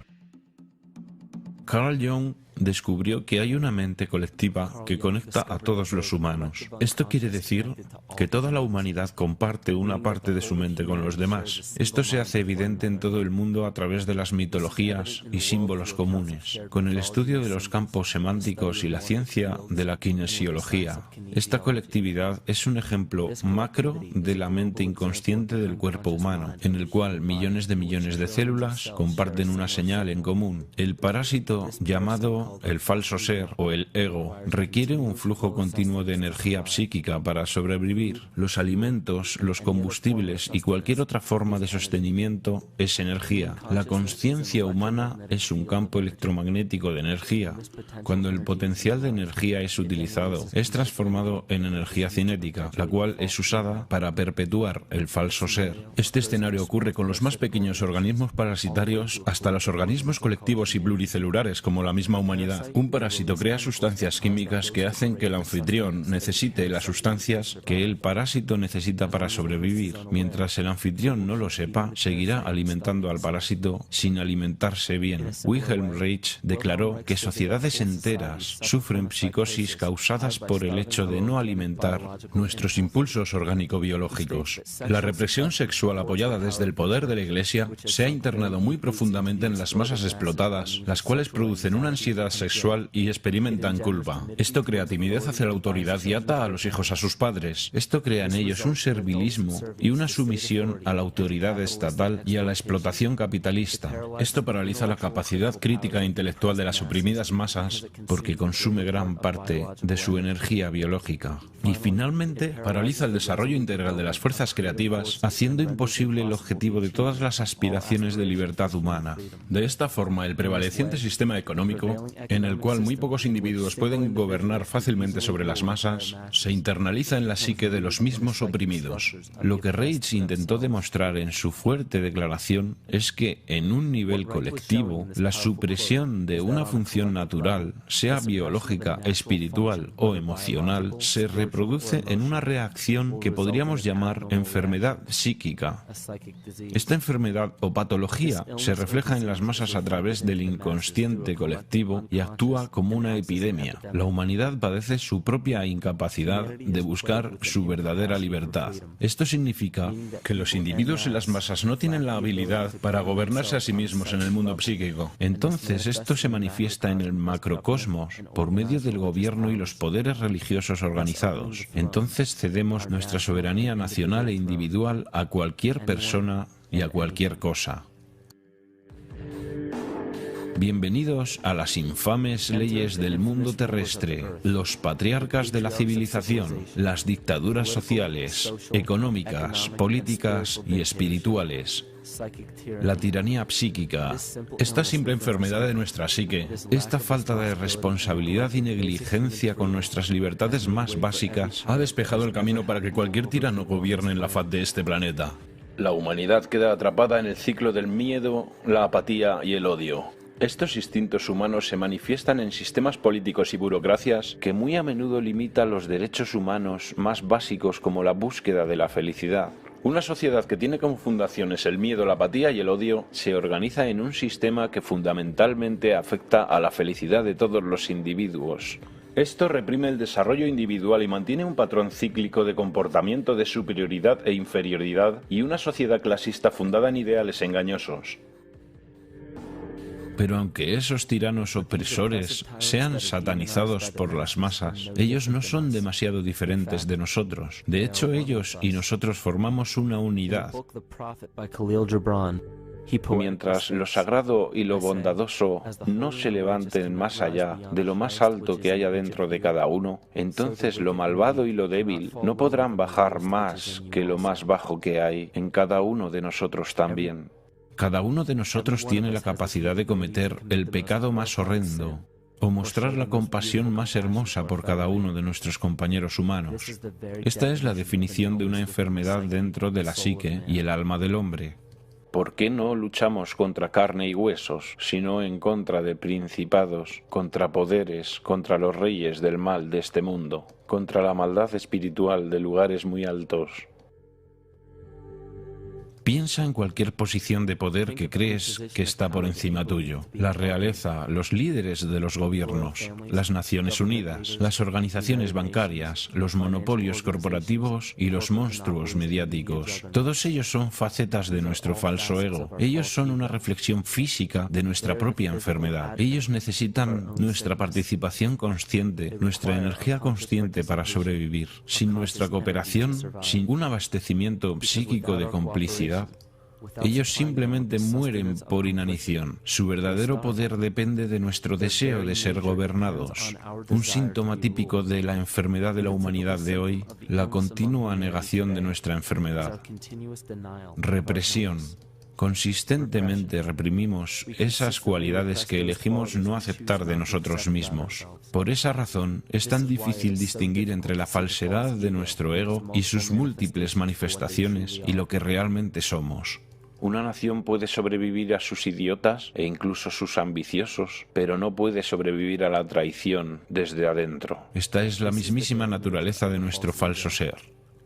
Carl Jung descubrió que hay una mente colectiva que conecta a todos los humanos. Esto quiere decir que toda la humanidad comparte una parte de su mente con los demás. Esto se hace evidente en todo el mundo a través de las mitologías y símbolos comunes, con el estudio de los campos semánticos y la ciencia de la kinesiología. Esta colectividad es un ejemplo macro de la mente inconsciente del cuerpo humano, en el cual millones de células comparten una señal en común. El parásito llamado el falso ser o el ego requiere un flujo continuo de energía psíquica para sobrevivir. Los alimentos, los combustibles y cualquier otra forma de sostenimiento es energía. La consciencia humana es un campo electromagnético de energía. Cuando el potencial de energía es utilizado, es transformado en energía cinética, la cual es usada para perpetuar el falso ser. Este escenario ocurre con los más pequeños organismos parasitarios hasta los organismos colectivos y pluricelulares como la misma humanidad. Un parásito crea sustancias químicas que hacen que el anfitrión necesite las sustancias que el parásito necesita para sobrevivir. Mientras el anfitrión no lo sepa, seguirá alimentando al parásito sin alimentarse bien. Wilhelm Reich declaró que sociedades enteras sufren psicosis causadas por el hecho de no alimentar nuestros impulsos orgánico-biológicos. La represión sexual apoyada desde el poder de la Iglesia se ha internado muy profundamente en las masas explotadas, las cuales producen una ansiedad sexual y experimentan culpa. Esto crea timidez hacia la autoridad y ata a los hijos a sus padres. Esto crea en ellos un servilismo y una sumisión a la autoridad estatal y a la explotación capitalista. Esto paraliza la capacidad crítica e intelectual de las oprimidas masas porque consume gran parte de su energía biológica. Y finalmente, paraliza el desarrollo integral de las fuerzas creativas, haciendo imposible el objetivo de todas las aspiraciones de libertad humana. De esta forma, el prevaleciente sistema económico, en el cual muy pocos individuos pueden gobernar fácilmente sobre las masas, se internaliza en la psique de los mismos oprimidos. Lo que Reich intentó demostrar en su fuerte declaración es que, en un nivel colectivo, la supresión de una función natural, sea biológica, espiritual o emocional, se reproduce en una reacción que podríamos llamar enfermedad psíquica. Esta enfermedad o patología se refleja en las masas a través del inconsciente colectivo y actúa como una epidemia. La humanidad padece su propia incapacidad de buscar su verdadera libertad. Esto significa que los individuos en las masas no tienen la habilidad para gobernarse a sí mismos en el mundo psíquico. Entonces esto se manifiesta en el macrocosmos por medio del gobierno y los poderes religiosos organizados. Entonces cedemos nuestra soberanía nacional e individual a cualquier persona y a cualquier cosa. Bienvenidos a las infames leyes del mundo terrestre, los patriarcas de la civilización, las dictaduras sociales, económicas, políticas y espirituales. La tiranía psíquica, esta simple enfermedad de nuestra psique, esta falta de responsabilidad y negligencia con nuestras libertades más básicas, ha despejado el camino para que cualquier tirano gobierne en la faz de este planeta. La humanidad queda atrapada en el ciclo del miedo, la apatía y el odio. Estos instintos humanos se manifiestan en sistemas políticos y burocracias que muy a menudo limitan los derechos humanos más básicos como la búsqueda de la felicidad. Una sociedad que tiene como fundaciones el miedo, la apatía y el odio se organiza en un sistema que fundamentalmente afecta a la felicidad de todos los individuos. Esto reprime el desarrollo individual y mantiene un patrón cíclico de comportamiento de superioridad e inferioridad y una sociedad clasista fundada en ideales engañosos. Pero aunque esos tiranos opresores sean satanizados por las masas, ellos no son demasiado diferentes de nosotros. De hecho, ellos y nosotros formamos una unidad. Mientras lo sagrado y lo bondadoso no se levanten más allá de lo más alto que haya dentro de cada uno, entonces lo malvado y lo débil no podrán bajar más que lo más bajo que hay en cada uno de nosotros también. Cada uno de nosotros tiene la capacidad de cometer el pecado más horrendo o mostrar la compasión más hermosa por cada uno de nuestros compañeros humanos. Esta es la definición de una enfermedad dentro de la psique y el alma del hombre. ¿Por qué no luchamos contra carne y huesos, sino en contra de principados, contra poderes, contra los reyes del mal de este mundo, contra la maldad espiritual de lugares muy altos? Piensa en cualquier posición de poder que crees que está por encima tuyo. La realeza, los líderes de los gobiernos, las Naciones Unidas, las organizaciones bancarias, los monopolios corporativos y los monstruos mediáticos. Todos ellos son facetas de nuestro falso ego. Ellos son una reflexión física de nuestra propia enfermedad. Ellos necesitan nuestra participación consciente, nuestra energía consciente para sobrevivir. Sin nuestra cooperación, sin un abastecimiento psíquico de complicidad, ellos simplemente mueren por inanición. Su verdadero poder depende de nuestro deseo de ser gobernados. Un síntoma típico de la enfermedad de la humanidad de hoy, la continua negación de nuestra enfermedad. Represión. Consistentemente reprimimos esas cualidades que elegimos no aceptar de nosotros mismos. Por esa razón, es tan difícil distinguir entre la falsedad de nuestro ego y sus múltiples manifestaciones y lo que realmente somos. Una nación puede sobrevivir a sus idiotas e incluso sus ambiciosos, pero no puede sobrevivir a la traición desde adentro. Esta es la mismísima naturaleza de nuestro falso ser.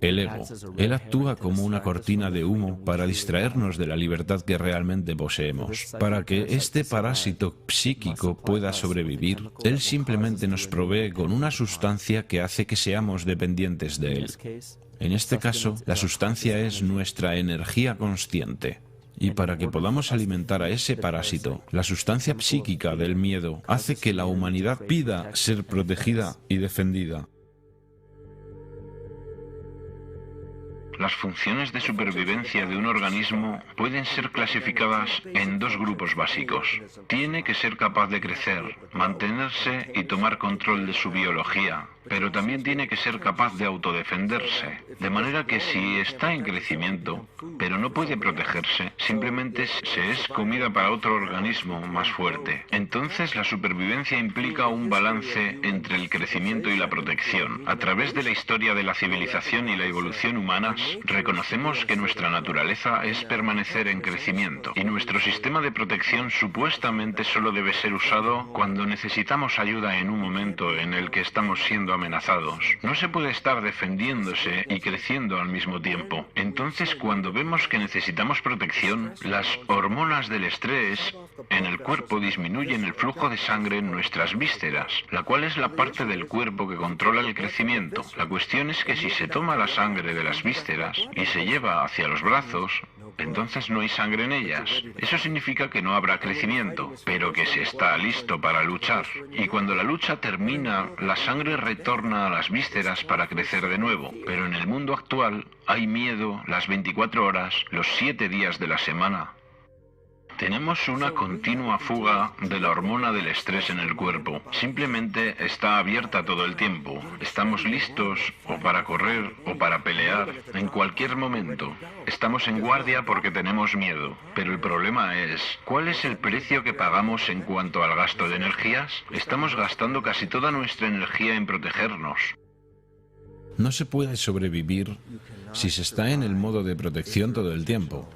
El ego. Él actúa como una cortina de humo para distraernos de la libertad que realmente poseemos. Para que este parásito psíquico pueda sobrevivir, él simplemente nos provee con una sustancia que hace que seamos dependientes de él. En este caso, la sustancia es nuestra energía consciente. Y para que podamos alimentar a ese parásito, la sustancia psíquica del miedo hace que la humanidad pida ser protegida y defendida. Las funciones de supervivencia de un organismo pueden ser clasificadas en dos grupos básicos. Tiene que ser capaz de crecer, mantenerse y tomar control de su biología, pero también tiene que ser capaz de autodefenderse. De manera que si está en crecimiento, pero no puede protegerse, simplemente se es comida para otro organismo más fuerte. Entonces la supervivencia implica un balance entre el crecimiento y la protección. A través de la historia de la civilización y la evolución humanas, reconocemos que nuestra naturaleza es permanecer en crecimiento y nuestro sistema de protección supuestamente solo debe ser usado cuando necesitamos ayuda en un momento en el que estamos siendo amenazados. No se puede estar defendiéndose y creciendo al mismo tiempo. Entonces, cuando vemos que necesitamos protección, las hormonas del estrés en el cuerpo disminuyen el flujo de sangre en nuestras vísceras, la cual es la parte del cuerpo que controla el crecimiento. La cuestión es que si se toma la sangre de las vísceras y se lleva hacia los brazos, entonces no hay sangre en ellas. Eso significa que no habrá crecimiento, pero que se está listo para luchar. Y cuando la lucha termina, la sangre retorna a las vísceras para crecer de nuevo. Pero en el mundo actual hay miedo las 24 horas, los 7 días de la semana. Tenemos una continua fuga de la hormona del estrés en el cuerpo. Simplemente está abierta todo el tiempo. Estamos listos o para correr o para pelear en cualquier momento. Estamos en guardia porque tenemos miedo. Pero el problema es, ¿cuál es el precio que pagamos en cuanto al gasto de energías? Estamos gastando casi toda nuestra energía en protegernos. No se puede sobrevivir si se está en el modo de protección todo el tiempo.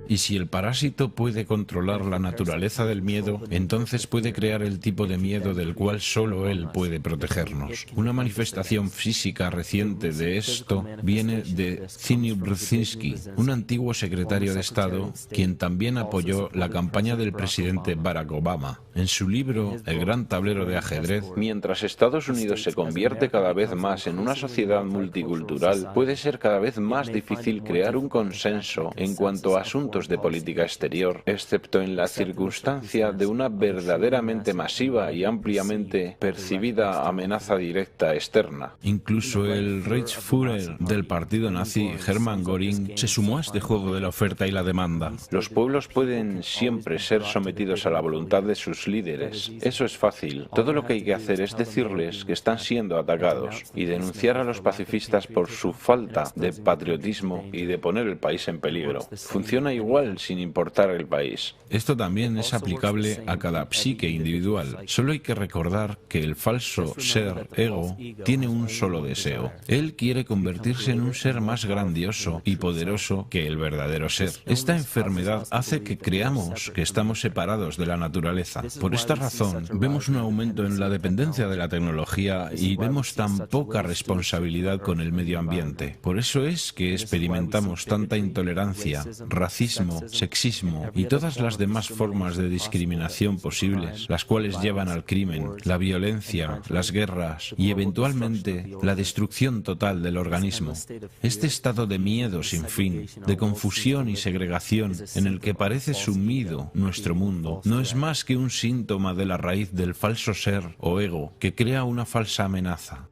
Y si el parásito puede controlar la naturaleza del miedo, entonces puede crear el tipo de miedo del cual solo él puede protegernos. Una manifestación física reciente de esto viene de Zbigniew Brzezinski, un antiguo secretario de Estado, quien también apoyó la campaña del presidente Barack Obama. En su libro El gran tablero de ajedrez, mientras Estados Unidos se convierte cada vez más en una sociedad multicultural, puede ser cada vez más difícil crear un consenso en cuanto a asuntos de política exterior, excepto en la circunstancia de una verdaderamente masiva y ampliamente percibida amenaza directa externa. Incluso el Reichsführer del partido nazi, Hermann Göring, se sumó a este juego de la oferta y la demanda. Los pueblos pueden siempre ser sometidos a la voluntad de sus líderes. Eso es fácil. Todo lo que hay que hacer es decirles que están siendo atacados y denunciar a los pacifistas por su falta de patriotismo y de poner el país en peligro. Funciona igual sin importar el país. Esto también es aplicable a cada psique individual. Solo hay que recordar que el falso ser, ego, tiene un solo deseo. Él quiere convertirse en un ser más grandioso y poderoso que el verdadero ser. Esta enfermedad hace que creamos que estamos separados de la naturaleza. Por esta razón, vemos un aumento en la dependencia de la tecnología y vemos tan poca responsabilidad con el medio ambiente. Por eso es que experimentamos tanta intolerancia, racismo, sexismo y todas las demás formas de discriminación posibles, las cuales llevan al crimen, la violencia, las guerras y eventualmente la destrucción total del organismo. Este estado de miedo sin fin, de confusión y segregación en el que parece sumido nuestro mundo, no es más que un síntoma de la raíz del falso ser o ego que crea una falsa amenaza.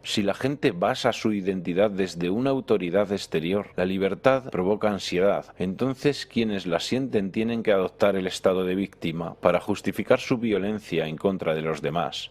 Si la gente basa su identidad desde una autoridad exterior, la libertad provoca ansiedad. Entonces quienes la sienten tienen que adoptar el estado de víctima para justificar su violencia en contra de los demás.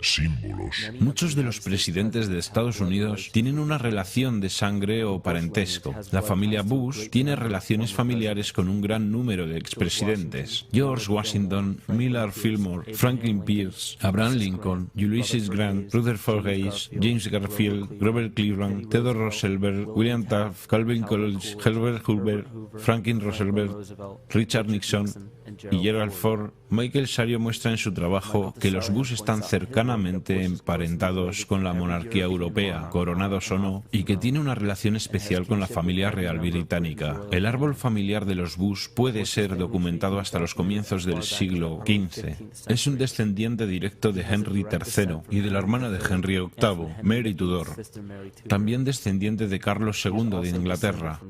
Símbolos. Muchos de los presidentes de Estados Unidos tienen una relación de sangre o parentesco. La familia Bush tiene relaciones familiares con un gran número de expresidentes. George Washington, Millard Fillmore, Franklin Pierce, Abraham Lincoln, Ulysses Grant, Rutherford Hayes, James Garfield, Grover Cleveland, Theodore Roosevelt, William Taft, Calvin Coolidge, Herbert Hoover, Franklin Roosevelt, Richard Nixon y Gerald Ford. Michael Sario muestra en su trabajo que los Bush están cercanamente emparentados con la monarquía europea, coronados o no, y que tiene una relación especial con la familia real británica. El árbol familiar de los Bush puede ser documentado hasta los comienzos del siglo XV. Es un descendiente directo de Henry III y de la hermana de Henry VIII, Mary Tudor. También descendiente de Carlos II de Inglaterra.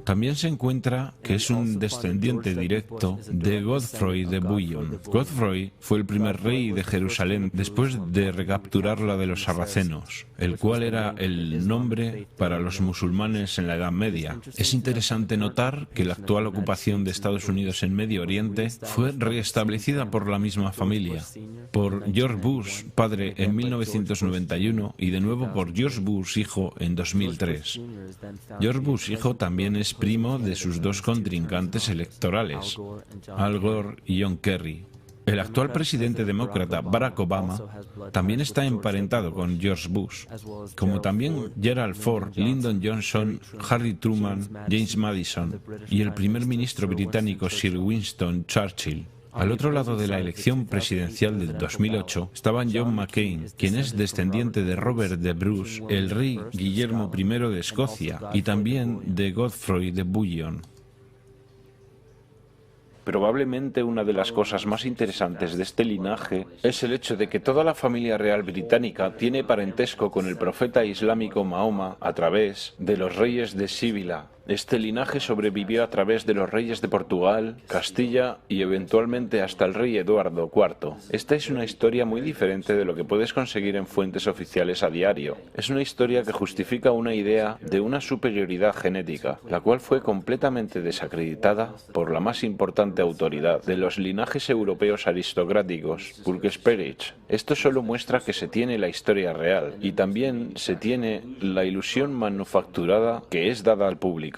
También se encuentra que es un descendiente directo de Godfrey de Bouillon. Godfrey fue el primer rey de Jerusalén después de recapturarla de los sarracenos, el cual era el nombre para los musulmanes en la Edad Media. Es interesante notar que la actual ocupación de Estados Unidos en Medio Oriente fue restablecida por la misma familia, por George Bush, padre, en 1991 y de nuevo por George Bush, hijo, en 2003. George Bush, hijo, también es primo de sus dos contrincantes electorales, Al Gore y John Kerry. El actual presidente demócrata Barack Obama también está emparentado con George Bush, como también Gerald Ford, Lyndon Johnson, Harry Truman, James Madison y el primer ministro británico Sir Winston Churchill. Al otro lado de la elección presidencial del 2008 estaba John McCain, quien es descendiente de Robert de Bruce, el rey Guillermo I de Escocia, y también de Godfrey de Bouillon. Probablemente una de las cosas más interesantes de este linaje es el hecho de que toda la familia real británica tiene parentesco con el profeta islámico Mahoma a través de los reyes de Sibila. Este linaje sobrevivió a través de los reyes de Portugal, Castilla y eventualmente hasta el rey Eduardo IV. Esta es una historia muy diferente de lo que puedes conseguir en fuentes oficiales a diario. Es una historia que justifica una idea de una superioridad genética, la cual fue completamente desacreditada por la más importante autoridad de los linajes europeos aristocráticos, Burke-Spearage. Esto solo muestra que se tiene la historia real y también se tiene la ilusión manufacturada que es dada al público.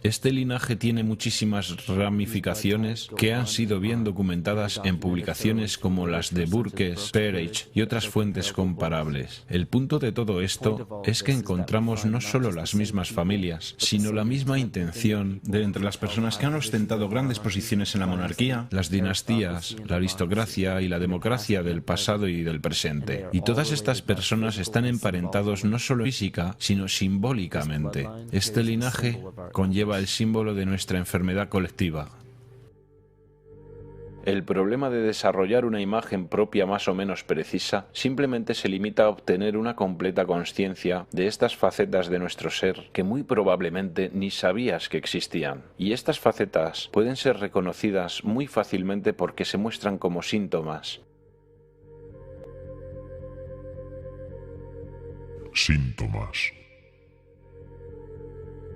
Este linaje tiene muchísimas ramificaciones que han sido bien documentadas en publicaciones como las de Burke, Peretz y otras fuentes comparables. El punto de todo esto es que encontramos no solo las mismas familias, sino la misma intención de entre las personas que han ostentado grandes posiciones en la monarquía, las dinastías, la aristocracia y la democracia del pasado y del presente. Y todas estas personas están emparentados no solo física, sino simbólicamente. Este linaje conlleva el símbolo de nuestra enfermedad colectiva. El problema de desarrollar una imagen propia más o menos precisa simplemente se limita a obtener una completa consciencia de estas facetas de nuestro ser que muy probablemente ni sabías que existían. Y estas facetas pueden ser reconocidas muy fácilmente porque se muestran como síntomas. Síntomas.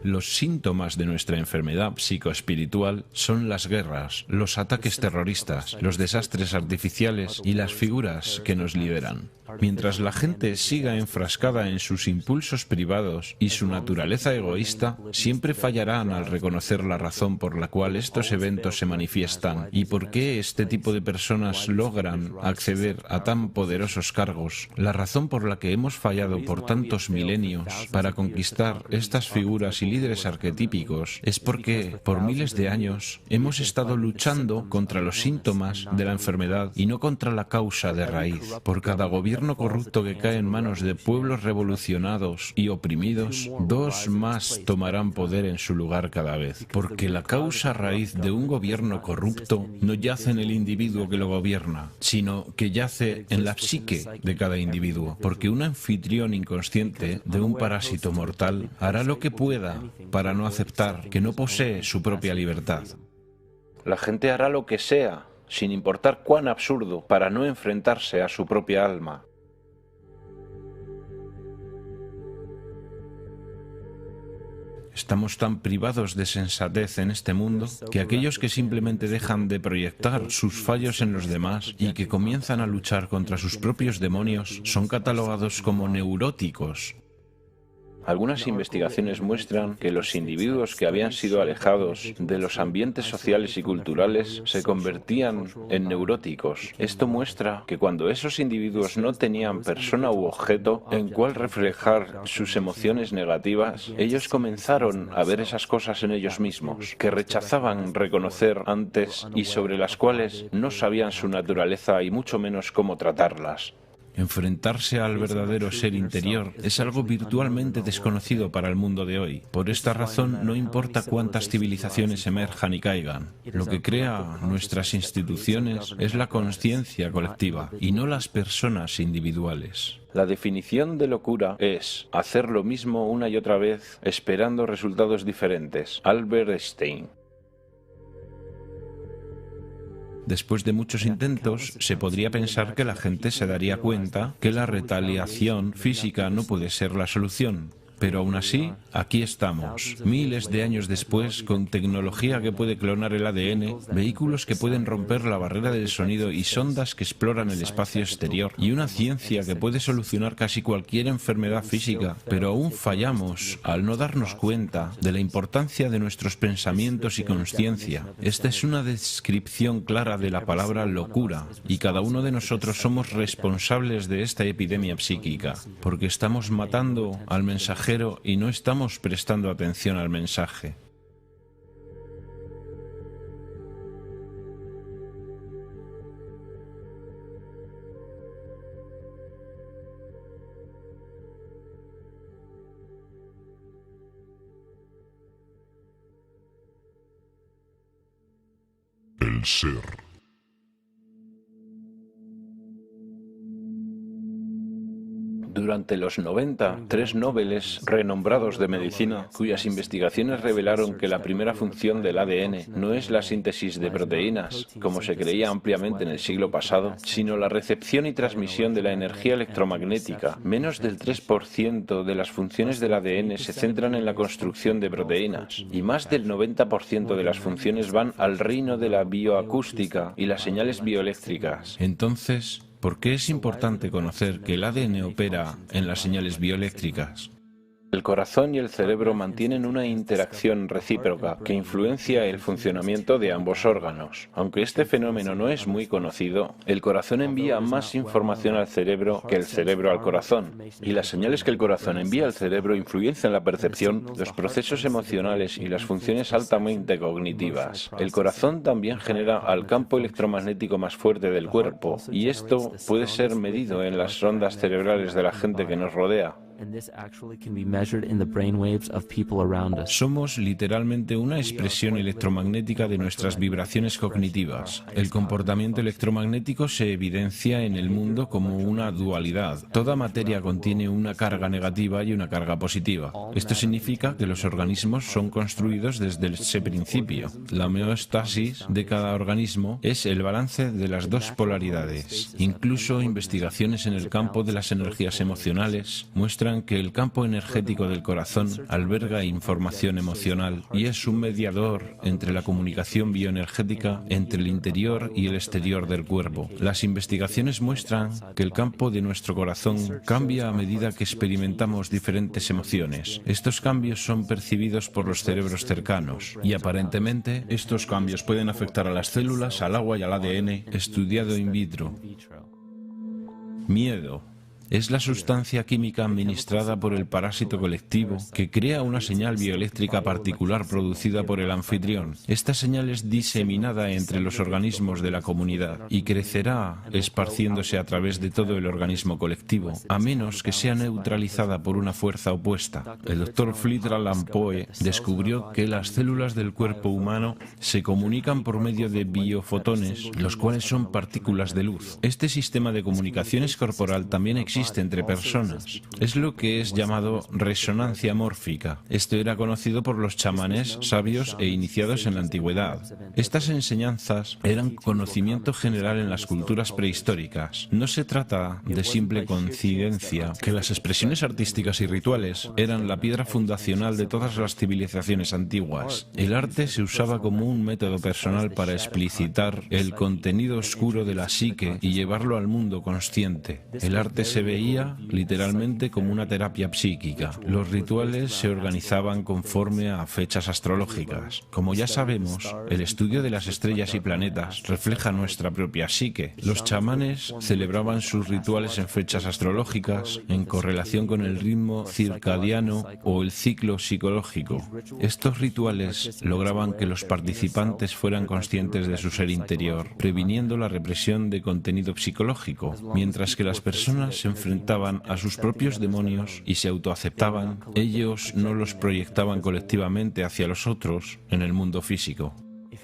Los síntomas de nuestra enfermedad psicoespiritual son las guerras, los ataques terroristas, los desastres artificiales y las figuras que nos liberan. Mientras la gente siga enfrascada en sus impulsos privados y su naturaleza egoísta, siempre fallarán al reconocer la razón por la cual estos eventos se manifiestan y por qué este tipo de personas logran acceder a tan poderosos cargos, la razón por la que hemos fallado por tantos milenios para conquistar estas figuras y líderes arquetípicos es porque, por miles de años, hemos estado luchando contra los síntomas de la enfermedad y no contra la causa de raíz. Por cada gobierno corrupto que cae en manos de pueblos revolucionados y oprimidos, dos más tomarán poder en su lugar cada vez. Porque la causa raíz de un gobierno corrupto no yace en el individuo que lo gobierna, sino que yace en la psique de cada individuo. Porque un anfitrión inconsciente de un parásito mortal hará lo que pueda para no aceptar que no posee su propia libertad. La gente hará lo que sea, sin importar cuán absurdo, para no enfrentarse a su propia alma. Estamos tan privados de sensatez en este mundo que aquellos que simplemente dejan de proyectar sus fallos en los demás y que comienzan a luchar contra sus propios demonios son catalogados como neuróticos. Algunas investigaciones muestran que los individuos que habían sido alejados de los ambientes sociales y culturales se convertían en neuróticos. Esto muestra que cuando esos individuos no tenían persona u objeto en cual reflejar sus emociones negativas, ellos comenzaron a ver esas cosas en ellos mismos, que rechazaban reconocer antes y sobre las cuales no sabían su naturaleza y mucho menos cómo tratarlas. Enfrentarse al verdadero ser interior es algo virtualmente desconocido para el mundo de hoy. Por esta razón, no importa cuántas civilizaciones emerjan y caigan. Lo que crea nuestras instituciones es la conciencia colectiva y no las personas individuales. La definición de locura es hacer lo mismo una y otra vez esperando resultados diferentes. Albert Einstein. Después de muchos intentos, se podría pensar que la gente se daría cuenta que la retaliación física no puede ser la solución. Pero aún así, aquí estamos, miles de años después, con tecnología que puede clonar el ADN, vehículos que pueden romper la barrera del sonido y sondas que exploran el espacio exterior, y una ciencia que puede solucionar casi cualquier enfermedad física, pero aún fallamos al no darnos cuenta de la importancia de nuestros pensamientos y conciencia. Esta es una descripción clara de la palabra locura, y cada uno de nosotros somos responsables de esta epidemia psíquica, porque estamos matando al mensajero y no estamos prestando atención al mensaje. El ser. Durante los 90, 3 nobeles renombrados de medicina, cuyas investigaciones revelaron que la primera función del ADN no es la síntesis de proteínas, como se creía ampliamente en el siglo pasado, sino la recepción y transmisión de la energía electromagnética. Menos del 3% de las funciones del ADN se centran en la construcción de proteínas, y más del 90% de las funciones van al reino de la bioacústica y las señales bioeléctricas. Entonces, ¿por qué es importante conocer que el ADN opera en las señales bioeléctricas? El corazón y el cerebro mantienen una interacción recíproca que influencia el funcionamiento de ambos órganos. Aunque este fenómeno no es muy conocido, el corazón envía más información al cerebro que el cerebro al corazón, y las señales que el corazón envía al cerebro influencian la percepción, los procesos emocionales y las funciones altamente cognitivas. El corazón también genera el campo electromagnético más fuerte del cuerpo, y esto puede ser medido en las ondas cerebrales de la gente que nos rodea. Somos literalmente una expresión electromagnética de nuestras vibraciones cognitivas. El comportamiento electromagnético se evidencia en el mundo como una dualidad. Toda materia contiene una carga negativa y una carga positiva. Esto significa que los organismos son construidos desde ese principio. La homeostasis de cada organismo es el balance de las dos polaridades. Incluso investigaciones en el campo de las energías emocionales muestran que el campo energético del corazón alberga información emocional y es un mediador entre la comunicación bioenergética entre el interior y el exterior del cuerpo. Las investigaciones muestran que el campo de nuestro corazón cambia a medida que experimentamos diferentes emociones. Estos cambios son percibidos por los cerebros cercanos y aparentemente estos cambios pueden afectar a las células, al agua y al ADN, estudiado in vitro. Miedo. Es la sustancia química administrada por el parásito colectivo que crea una señal bioeléctrica particular producida por el anfitrión. Esta señal es diseminada entre los organismos de la comunidad y crecerá esparciéndose a través de todo el organismo colectivo, a menos que sea neutralizada por una fuerza opuesta. El Dr. Fritz Alan Poe descubrió que las células del cuerpo humano se comunican por medio de biofotones, los cuales son partículas de luz. Este sistema de comunicaciones corporal también existe entre personas. Es lo que es llamado resonancia mórfica. Esto era conocido por los chamanes sabios e iniciados en la antigüedad. Estas enseñanzas eran conocimiento general en las culturas prehistóricas. No se trata de simple coincidencia que las expresiones artísticas y rituales eran la piedra fundacional de todas las civilizaciones antiguas. El arte se usaba como un método personal para explicitar el contenido oscuro de la psique y llevarlo al mundo consciente. El arte se veía literalmente como una terapia psíquica. Los rituales se organizaban conforme a fechas astrológicas. Como ya sabemos, el estudio de las estrellas y planetas refleja nuestra propia psique. Los chamanes celebraban sus rituales en fechas astrológicas en correlación con el ritmo circadiano o el ciclo psicológico. Estos rituales lograban que los participantes fueran conscientes de su ser interior, previniendo la represión de contenido psicológico, mientras que las personas se enfrentaban a sus propios demonios y se autoaceptaban, ellos no los proyectaban colectivamente hacia los otros en el mundo físico.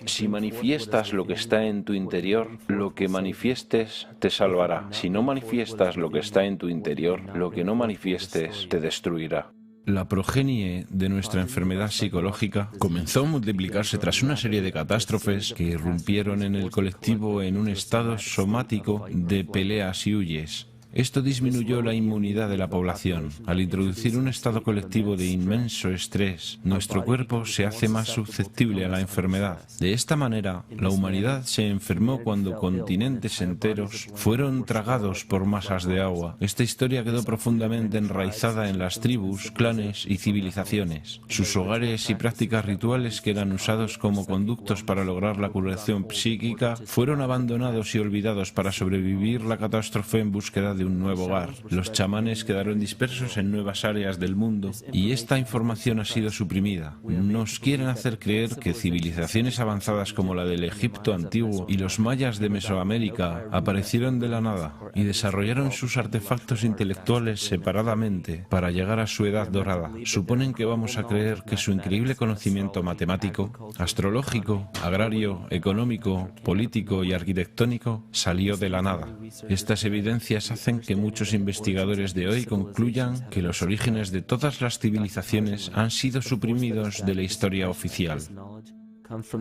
Si manifiestas lo que está en tu interior, lo que manifiestes te salvará. Si no manifiestas lo que está en tu interior, lo que no manifiestes te destruirá. La progenie de nuestra enfermedad psicológica comenzó a multiplicarse tras una serie de catástrofes que irrumpieron en el colectivo en un estado somático de peleas y huyes. Esto disminuyó la inmunidad de la población. Al introducir un estado colectivo de inmenso estrés, nuestro cuerpo se hace más susceptible a la enfermedad. De esta manera, la humanidad se enfermó cuando continentes enteros fueron tragados por masas de agua. Esta historia quedó profundamente enraizada en las tribus, clanes y civilizaciones. Sus hogares y prácticas rituales que eran usados como conductos para lograr la curación psíquica fueron abandonados y olvidados para sobrevivir la catástrofe en búsqueda de un nuevo hogar. Los chamanes quedaron dispersos en nuevas áreas del mundo y esta información ha sido suprimida. Nos quieren hacer creer que civilizaciones avanzadas como la del Egipto antiguo y los mayas de Mesoamérica aparecieron de la nada y desarrollaron sus artefactos intelectuales separadamente para llegar a su edad dorada. Suponen que vamos a creer que su increíble conocimiento matemático, astrológico, agrario, económico, político y arquitectónico salió de la nada. Estas evidencias hacen que muchos investigadores de hoy concluyan que los orígenes de todas las civilizaciones han sido suprimidos de la historia oficial.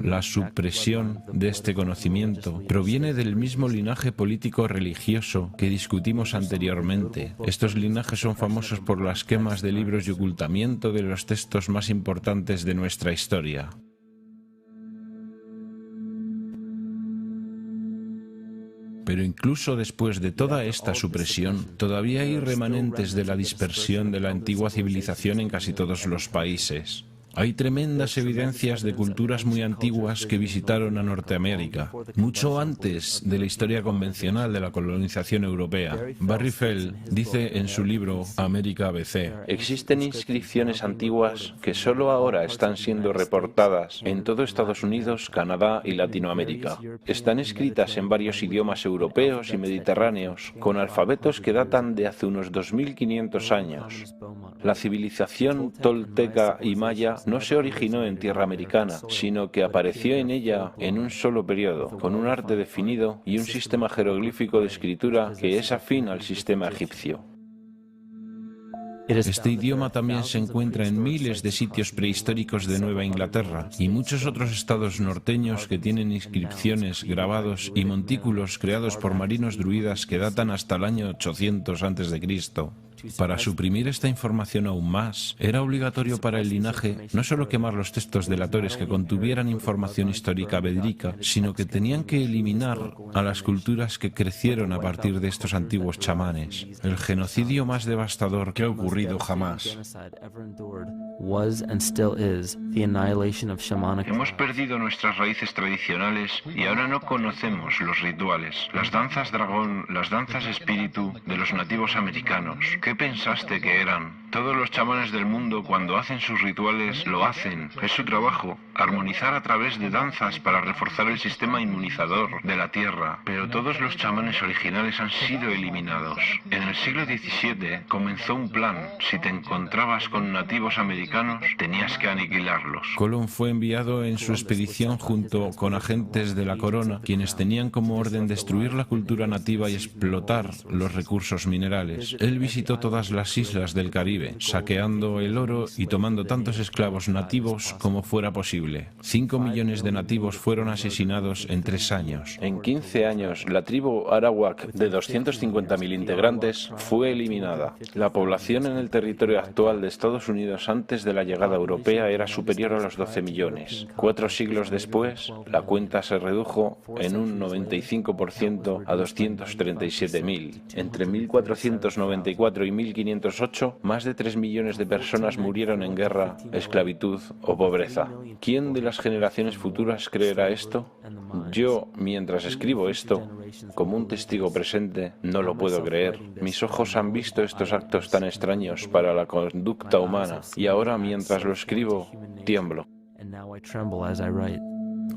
La supresión de este conocimiento proviene del mismo linaje político-religioso que discutimos anteriormente. Estos linajes son famosos por las quemas de libros y ocultamiento de los textos más importantes de nuestra historia. Pero incluso después de toda esta supresión, todavía hay remanentes de la dispersión de la antigua civilización en casi todos los países. Hay tremendas evidencias de culturas muy antiguas que visitaron a Norteamérica, mucho antes de la historia convencional de la colonización europea. Barry Feld dice en su libro América ABC: existen inscripciones antiguas que solo ahora están siendo reportadas en todo Estados Unidos, Canadá y Latinoamérica. Están escritas en varios idiomas europeos y mediterráneos, con alfabetos que datan de hace unos 2500 años. La civilización tolteca y maya no se originó en tierra americana, sino que apareció en ella en un solo periodo, con un arte definido y un sistema jeroglífico de escritura que es afín al sistema egipcio. Este idioma también se encuentra en miles de sitios prehistóricos de Nueva Inglaterra y muchos otros estados norteños que tienen inscripciones, grabados y montículos creados por marinos druidas que datan hasta el año 800 a.C. Para suprimir esta información aún más, era obligatorio para el linaje no solo quemar los textos delatores que contuvieran información histórica verídica, sino que tenían que eliminar a las culturas que crecieron a partir de estos antiguos chamanes. El genocidio más devastador que ha ocurrido jamás. Hemos perdido nuestras raíces tradicionales y ahora no conocemos los rituales, las danzas dragón, las danzas espíritu de los nativos americanos. ¿Qué pensaste que eran? Todos los chamanes del mundo, cuando hacen sus rituales, lo hacen. Es su trabajo, armonizar a través de danzas para reforzar el sistema inmunizador de la Tierra. Pero todos los chamanes originales han sido eliminados. En el siglo XVII comenzó un plan. Si te encontrabas con nativos americanos, tenías que aniquilarlos. Colón fue enviado en su expedición junto con agentes de la corona, quienes tenían como orden destruir la cultura nativa y explotar los recursos minerales. Él visitó todas las islas del Caribe, saqueando el oro y tomando tantos esclavos nativos como fuera posible. 5 millones de nativos fueron asesinados en 3 años. En 15 años, la tribu arawak de 250.000 integrantes fue eliminada. La población en el territorio actual de Estados Unidos antes de la llegada europea era superior a los 12 millones. 4 siglos después, la cuenta se redujo en un 95% a 237.000. Entre 1494 y 1508, más de 3 millones de personas murieron en guerra, esclavitud o pobreza. ¿Quién de las generaciones futuras creerá esto? Yo, mientras escribo esto, como un testigo presente, no lo puedo creer. Mis ojos han visto estos actos tan extraños para la conducta humana y ahora, mientras lo escribo, tiemblo.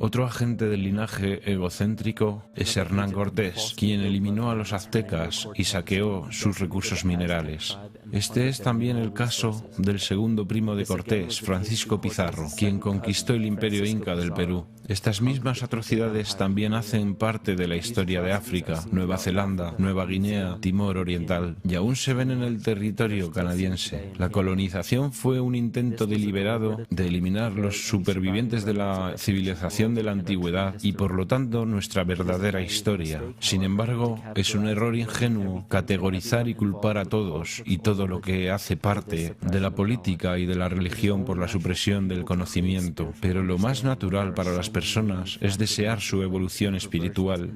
Otro agente del linaje egocéntrico es Hernán Cortés, quien eliminó a los aztecas y saqueó sus recursos minerales. Este es también el caso del segundo primo de Cortés, Francisco Pizarro, quien conquistó el imperio inca del Perú. Estas mismas atrocidades también hacen parte de la historia de África, Nueva Zelanda, Nueva Guinea, Timor Oriental, y aún se ven en el territorio canadiense. La colonización fue un intento deliberado de eliminar los supervivientes de la civilización de la antigüedad y por lo tanto nuestra verdadera historia. Sin embargo, es un error ingenuo categorizar y culpar a todos y todo lo que hace parte de la política y de la religión por la supresión del conocimiento. Pero lo más natural para las personas es desear su evolución espiritual.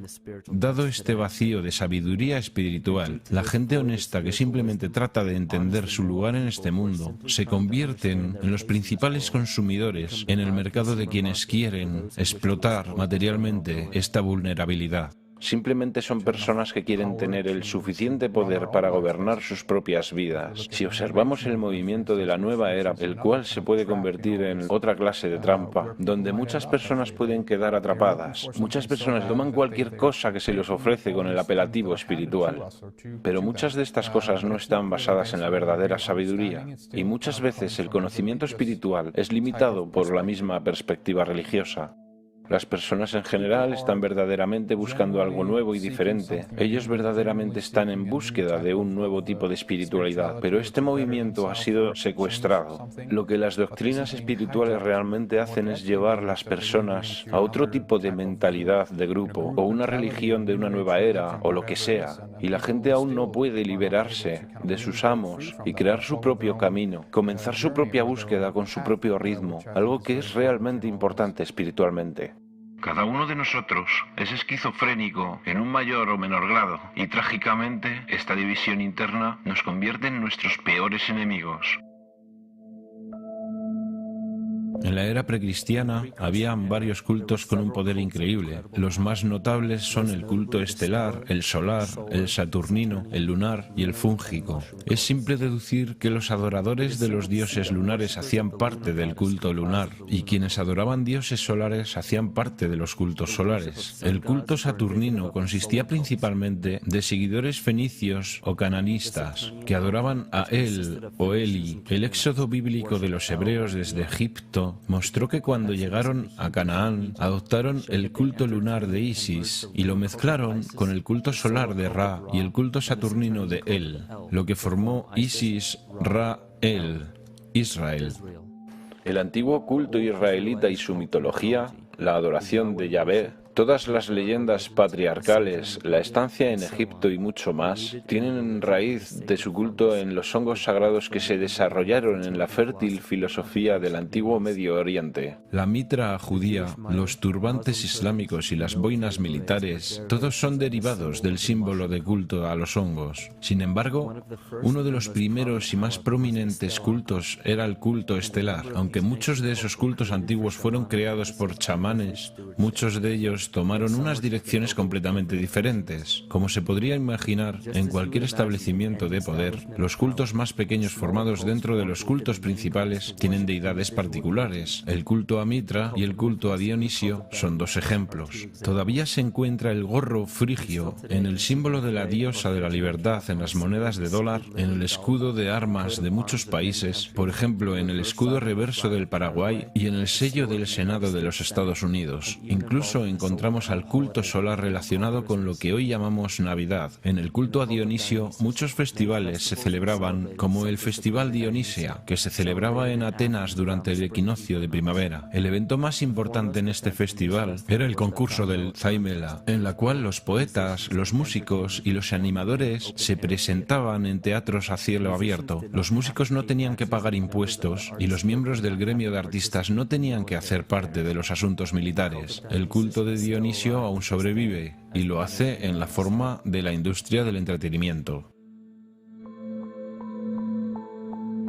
Dado este vacío de sabiduría espiritual, la gente honesta que simplemente trata de entender su lugar en este mundo se convierten en los principales consumidores en el mercado de quienes quieren explotar materialmente esta vulnerabilidad. Simplemente son personas que quieren tener el suficiente poder para gobernar sus propias vidas. Si observamos el movimiento de la nueva era, el cual se puede convertir en otra clase de trampa, donde muchas personas pueden quedar atrapadas. Muchas personas toman cualquier cosa que se les ofrece con el apelativo espiritual. Pero muchas de estas cosas no están basadas en la verdadera sabiduría. Y muchas veces el conocimiento espiritual es limitado por la misma perspectiva religiosa. Las personas en general están verdaderamente buscando algo nuevo y diferente. Ellos verdaderamente están en búsqueda de un nuevo tipo de espiritualidad, pero este movimiento ha sido secuestrado. Lo que las doctrinas espirituales realmente hacen es llevar a las personas a otro tipo de mentalidad de grupo, o una religión de una nueva era, o lo que sea. Y la gente aún no puede liberarse de sus amos y crear su propio camino, comenzar su propia búsqueda con su propio ritmo, algo que es realmente importante espiritualmente. Cada uno de nosotros es esquizofrénico en un mayor o menor grado y trágicamente esta división interna nos convierte en nuestros peores enemigos. En la era precristiana había varios cultos con un poder increíble. Los más notables son el culto estelar, el solar, el saturnino, el lunar y el fúngico. Es simple deducir que los adoradores de los dioses lunares hacían parte del culto lunar y quienes adoraban dioses solares hacían parte de los cultos solares. El culto saturnino consistía principalmente de seguidores fenicios o cananistas que adoraban a El o Eli. El éxodo bíblico de los hebreos desde Egipto mostró que cuando llegaron a Canaán adoptaron el culto lunar de Isis y lo mezclaron con el culto solar de Ra y el culto saturnino de El, lo que formó Isis, Ra, El, Israel. El antiguo culto israelita y su mitología, la adoración de Yahvé, todas las leyendas patriarcales, la estancia en Egipto y mucho más, tienen raíz de su culto en los hongos sagrados que se desarrollaron en la fértil filosofía del antiguo Medio Oriente. La mitra judía, los turbantes islámicos y las boinas militares, todos son derivados del símbolo de culto a los hongos. Sin embargo, uno de los primeros y más prominentes cultos era el culto estelar. Aunque muchos de esos cultos antiguos fueron creados por chamanes, muchos de ellos tomaron unas direcciones completamente diferentes. Como se podría imaginar, en cualquier establecimiento de poder, los cultos más pequeños formados dentro de los cultos principales tienen deidades particulares. El culto a Mitra y el culto a Dionisio son dos ejemplos. Todavía se encuentra el gorro frigio en el símbolo de la diosa de la libertad en las monedas de dólar, en el escudo de armas de muchos países, por ejemplo en el escudo reverso del Paraguay y en el sello del Senado de los Estados Unidos. Incluso encontramos al culto solar relacionado con lo que hoy llamamos Navidad. En el culto a Dionisio, muchos festivales se celebraban, como el Festival Dionisia, que se celebraba en Atenas durante el equinoccio de primavera. El evento más importante en este festival era el concurso del Zaimela, en la cual los poetas, los músicos y los animadores se presentaban en teatros a cielo abierto. Los músicos no tenían que pagar impuestos y los miembros del gremio de artistas no tenían que hacer parte de los asuntos militares. El culto de Dionisio aún sobrevive y lo hace en la forma de la industria del entretenimiento.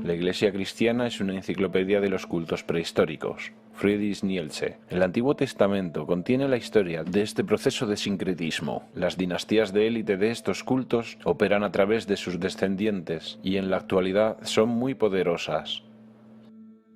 La Iglesia cristiana es una enciclopedia de los cultos prehistóricos. Friedrich Nietzsche. El Antiguo Testamento contiene la historia de este proceso de sincretismo. Las dinastías de élite de estos cultos operan a través de sus descendientes y en la actualidad son muy poderosas.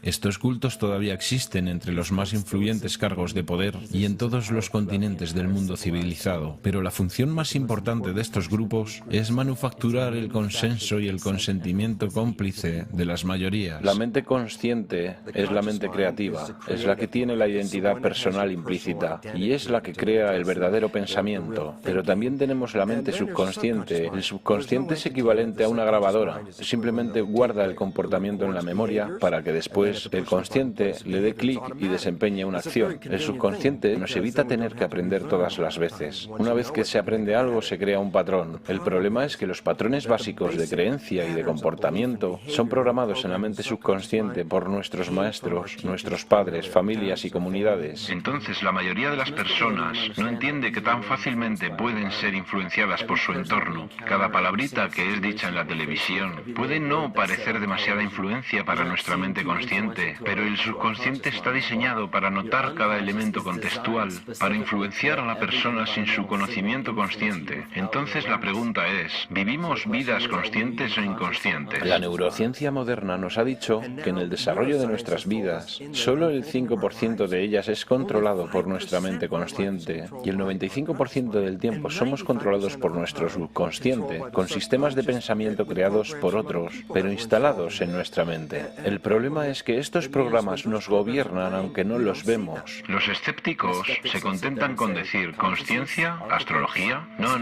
Estos cultos todavía existen entre los más influyentes cargos de poder y en todos los continentes del mundo civilizado, pero la función más importante de estos grupos es manufacturar el consenso y el consentimiento cómplice de las mayorías. La mente consciente es la mente creativa, es la que tiene la identidad personal implícita y es la que crea el verdadero pensamiento. Pero también tenemos la mente subconsciente. El subconsciente es equivalente a una grabadora, simplemente guarda el comportamiento en la memoria para que después el consciente le dé clic y desempeñe una acción. El subconsciente nos evita tener que aprender todas las veces. Una vez que se aprende algo, se crea un patrón. El problema es que los patrones básicos de creencia y de comportamiento son programados en la mente subconsciente por nuestros maestros, nuestros padres, familias y comunidades. Entonces, la mayoría de las personas no entiende que tan fácilmente pueden ser influenciadas por su entorno. Cada palabrita que es dicha en la televisión puede no parecer demasiada influencia para nuestra mente consciente, pero el subconsciente está diseñado para notar cada elemento contextual, para influenciar a la persona sin su conocimiento consciente. Entonces la pregunta es, ¿vivimos vidas conscientes o inconscientes? La neurociencia moderna nos ha dicho que en el desarrollo de nuestras vidas, solo el 5% de ellas es controlado por nuestra mente consciente y el 95% del tiempo somos controlados por nuestro subconsciente, con sistemas de pensamiento creados por otros, pero instalados en nuestra mente. El problema es que estos programas nos gobiernan aunque no los vemos. Los escépticos se contentan con decir ¿conciencia? ¿Astrología? No.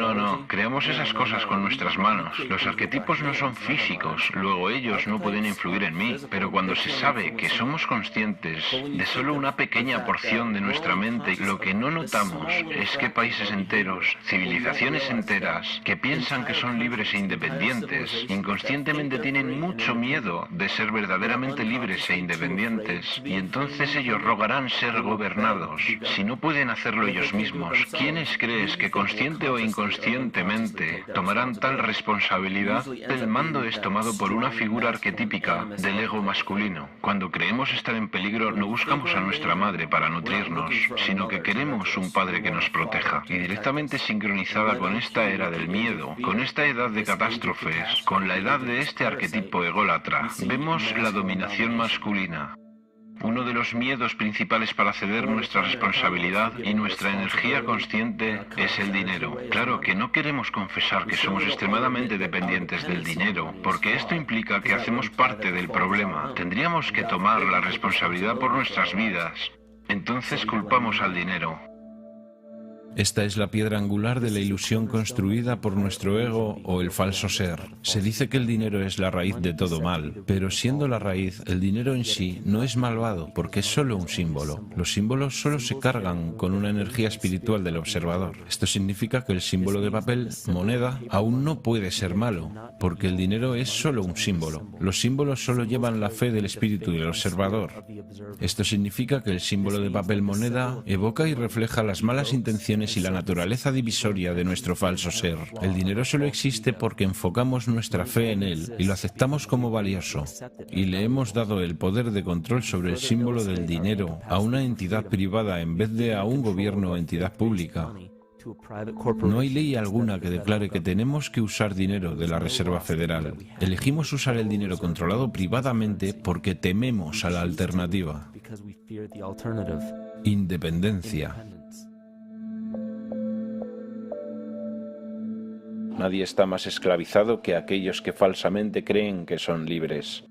Creamos esas cosas con nuestras manos. Los arquetipos no son físicos, luego ellos no pueden influir en mí. Pero cuando se sabe que somos conscientes de solo una pequeña porción de nuestra mente, lo que no notamos es que países enteros, civilizaciones enteras, que piensan que son libres e independientes, inconscientemente tienen mucho miedo de ser verdaderamente libres e independientes, y entonces ellos rogarán ser gobernados. Si no pueden hacerlo ellos mismos, ¿quiénes crees que consciente o inconscientemente tomarán tal responsabilidad? El mando es tomado por una figura arquetípica del ego masculino. Cuando creemos estar en peligro, no buscamos a nuestra madre para nutrirnos, sino que queremos un padre que nos proteja. Y directamente sincronizada con esta era del miedo, con esta edad de catástrofes, con la edad de este arquetipo ególatra, vemos la dominación masculina. Uno de los miedos principales para ceder nuestra responsabilidad y nuestra energía consciente es el dinero. Claro que no queremos confesar que somos extremadamente dependientes del dinero, porque esto implica que hacemos parte del problema. Tendríamos que tomar la responsabilidad por nuestras vidas. Entonces culpamos al dinero. Esta es la piedra angular de la ilusión construida por nuestro ego o el falso ser. Se dice que el dinero es la raíz de todo mal, pero siendo la raíz, el dinero en sí no es malvado porque es solo un símbolo. Los símbolos solo se cargan con una energía espiritual del observador. Esto significa que el símbolo de papel, moneda, aún no puede ser malo, porque el dinero es solo un símbolo. Los símbolos solo llevan la fe del espíritu del observador. Esto significa que el símbolo de papel moneda evoca y refleja las malas intenciones y la naturaleza divisoria de nuestro falso ser. El dinero solo existe porque enfocamos nuestra fe en él y lo aceptamos como valioso. Y le hemos dado el poder de control sobre el símbolo del dinero a una entidad privada en vez de a un gobierno o entidad pública. No hay ley alguna que declare que tenemos que usar dinero de la Reserva Federal. Elegimos usar el dinero controlado privadamente porque tememos a la alternativa. Independencia. Nadie está más esclavizado que aquellos que falsamente creen que son libres.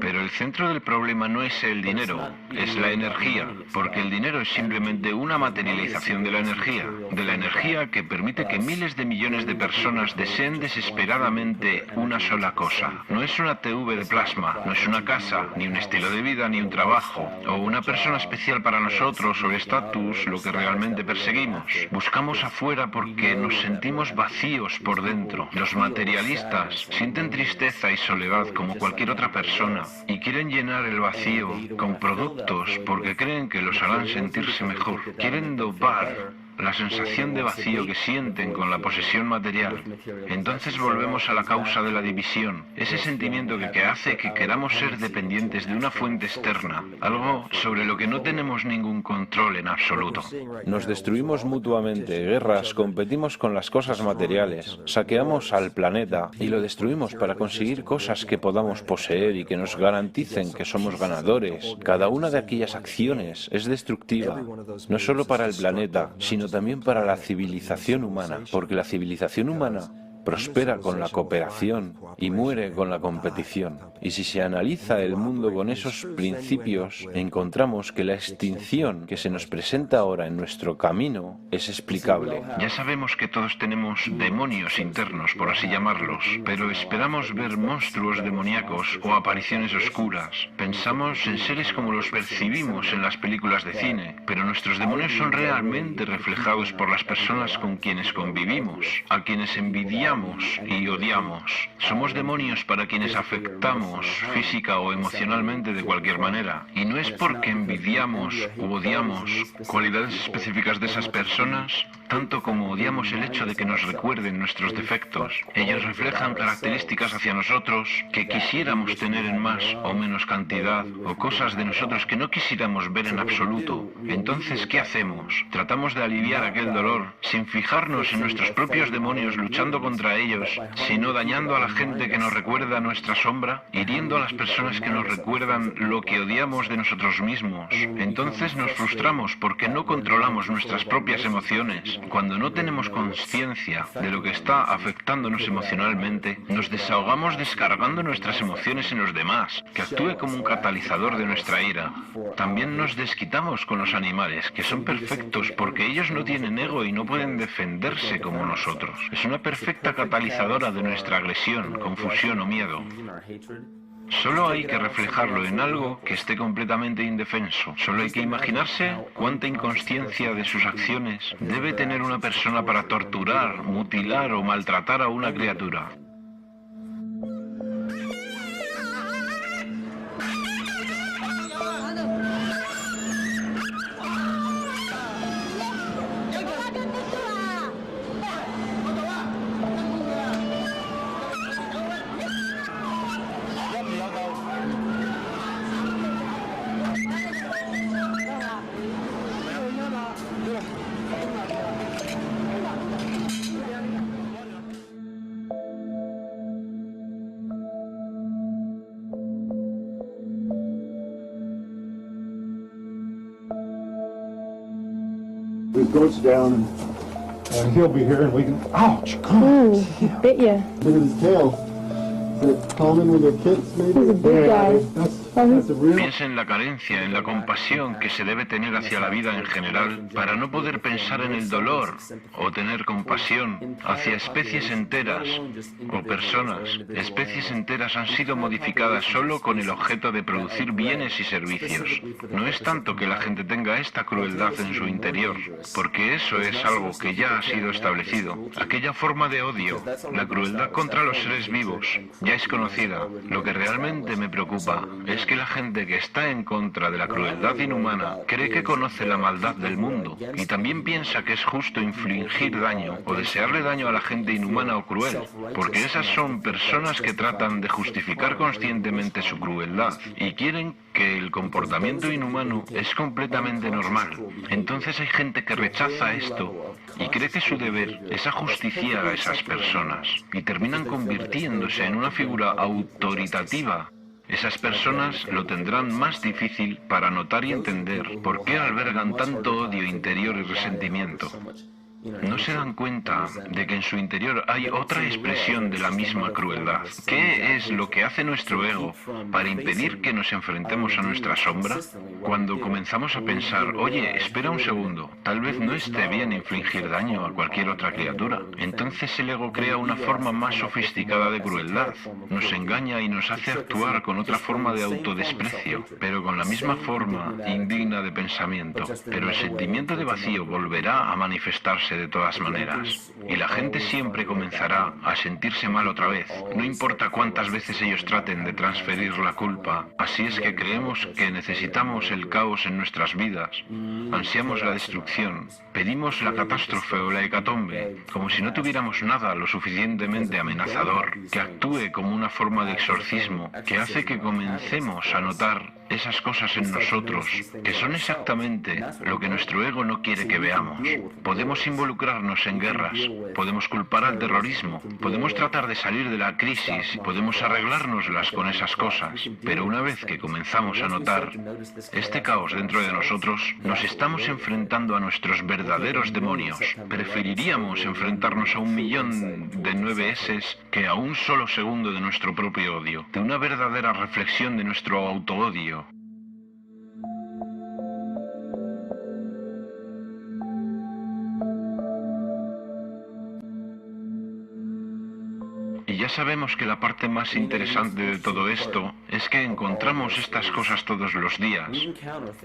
Pero el centro del problema no es el dinero, es la energía, porque el dinero es simplemente una materialización de la energía que permite que miles de millones de personas deseen desesperadamente una sola cosa. No es una TV de plasma, no es una casa, ni un estilo de vida, ni un trabajo, o una persona especial para nosotros o estatus, lo que realmente perseguimos. Buscamos afuera porque nos sentimos vacíos por dentro. Los materialistas sienten tristeza y soledad como cualquier otra persona, y quieren llenar el vacío con productos porque creen que los harán sentirse mejor. Quieren dopar la sensación de vacío que sienten con la posesión material. Entonces volvemos a la causa de la división, ese sentimiento que hace que queramos ser dependientes de una fuente externa, algo sobre lo que no tenemos ningún control en absoluto. Nos destruimos mutuamente, guerras, competimos con las cosas materiales, saqueamos al planeta y lo destruimos para conseguir cosas que podamos poseer y que nos garanticen que somos ganadores. Cada una de aquellas acciones es destructiva, no solo para el planeta, sino también para la civilización humana, porque la civilización humana prospera con la cooperación y muere con la competición. Y si se analiza el mundo con esos principios, encontramos que la extinción que se nos presenta ahora en nuestro camino es explicable. Ya sabemos que todos tenemos demonios internos, por así llamarlos, pero esperamos ver monstruos demoníacos o apariciones oscuras. Pensamos en seres como los percibimos en las películas de cine, pero nuestros demonios son realmente reflejados por las personas con quienes convivimos, a quienes envidiamos y odiamos. Somos demonios para quienes afectamos física o emocionalmente de cualquier manera. Y no es porque envidiamos u odiamos cualidades específicas de esas personas, tanto como odiamos el hecho de que nos recuerden nuestros defectos. Ellos reflejan características hacia nosotros que quisiéramos tener en más o menos cantidad, o cosas de nosotros que no quisiéramos ver en absoluto. Entonces, ¿qué hacemos? Tratamos de aliviar aquel dolor sin fijarnos en nuestros propios demonios luchando contra ellos, sino dañando a la gente que nos recuerda nuestra sombra, hiriendo a las personas que nos recuerdan lo que odiamos de nosotros mismos. Entonces nos frustramos porque no controlamos nuestras propias emociones. Cuando no tenemos conciencia de lo que está afectándonos emocionalmente, nos desahogamos descargando nuestras emociones en los demás, que actúe como un catalizador de nuestra ira. También nos desquitamos con los animales, que son perfectos porque ellos no tienen ego y no pueden defenderse como nosotros. Es una perfecta catalizadora de nuestra agresión, confusión o miedo. Solo hay que reflejarlo en algo que esté completamente indefenso. Solo hay que imaginarse cuánta inconsciencia de sus acciones debe tener una persona para torturar, mutilar o maltratar a una criatura. His goat's down, and he'll be here, and we can. Ouch! Ooh, bit ya. Look at his tail. Is it common with their kids, maybe? He's a big guy. That's a real. Piensa en la carencia, en la compasión que se debe tener hacia la vida en general para no poder pensar en el dolor o tener compasión hacia especies enteras o personas. Especies enteras han sido modificadas solo con el objeto de producir bienes y servicios. No es tanto que la gente tenga esta crueldad en su interior, porque eso es algo que ya ha sido establecido. Aquella forma de odio, la crueldad contra los seres vivos, ya es conocida. Lo que realmente me preocupa es que la gente que está en contra de la crueldad inhumana cree que conoce la maldad del mundo y también piensa que es justo infligir daño o desearle daño a la gente inhumana o cruel, porque esas son personas que tratan de justificar conscientemente su crueldad y quieren que el comportamiento inhumano es completamente normal. Entonces hay gente que rechaza esto y cree que su deber es ajusticiar a esas personas y terminan convirtiéndose en una figura autoritativa. Esas personas lo tendrán más difícil para notar y entender por qué albergan tanto odio interior y resentimiento. No se dan cuenta de que en su interior hay otra expresión de la misma crueldad. ¿Qué es lo que hace nuestro ego para impedir que nos enfrentemos a nuestra sombra? Cuando comenzamos a pensar, oye, espera un segundo, tal vez no esté bien infligir daño a cualquier otra criatura. Entonces el ego crea una forma más sofisticada de crueldad. Nos engaña y nos hace actuar con otra forma de autodesprecio, pero con la misma forma indigna de pensamiento. Pero el sentimiento de vacío volverá a manifestarse de todas maneras, y la gente siempre comenzará a sentirse mal otra vez, no importa cuántas veces ellos traten de transferir la culpa. Así es que creemos que necesitamos el caos en nuestras vidas, ansiamos la destrucción, pedimos la catástrofe o la hecatombe, como si no tuviéramos nada lo suficientemente amenazador, que actúe como una forma de exorcismo, que hace que comencemos a notar esas cosas en nosotros, que son exactamente lo que nuestro ego no quiere que veamos. Podemos involucrarnos en guerras, podemos culpar al terrorismo, podemos tratar de salir de la crisis, podemos arreglárnoslas con esas cosas, pero una vez que comenzamos a notar este caos dentro de nosotros, nos estamos enfrentando a nuestros verdaderos demonios. Preferiríamos enfrentarnos a 1.000.000 de 9S que a un solo segundo de nuestro propio odio, de una verdadera reflexión de nuestro autoodio. Y ya sabemos que la parte más interesante de todo esto es que encontramos estas cosas todos los días.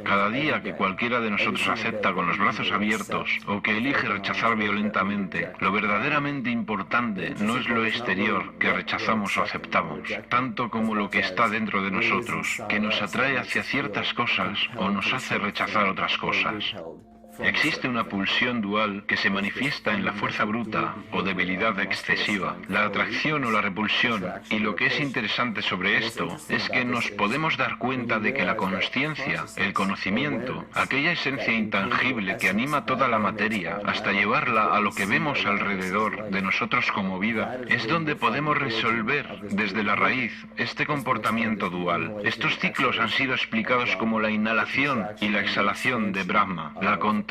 Cada día que cualquiera de nosotros acepta con los brazos abiertos o que elige rechazar violentamente, lo verdaderamente importante no es lo exterior que rechazamos o aceptamos, tanto como lo que está dentro de nosotros, que nos atrae hacia ciertas cosas o nos hace rechazar otras cosas. Existe una pulsión dual que se manifiesta en la fuerza bruta o debilidad excesiva, la atracción o la repulsión, y lo que es interesante sobre esto es que nos podemos dar cuenta de que la consciencia, el conocimiento, aquella esencia intangible que anima toda la materia hasta llevarla a lo que vemos alrededor de nosotros como vida, es donde podemos resolver desde la raíz este comportamiento dual. Estos ciclos han sido explicados como la inhalación y la exhalación de Brahma, la contracción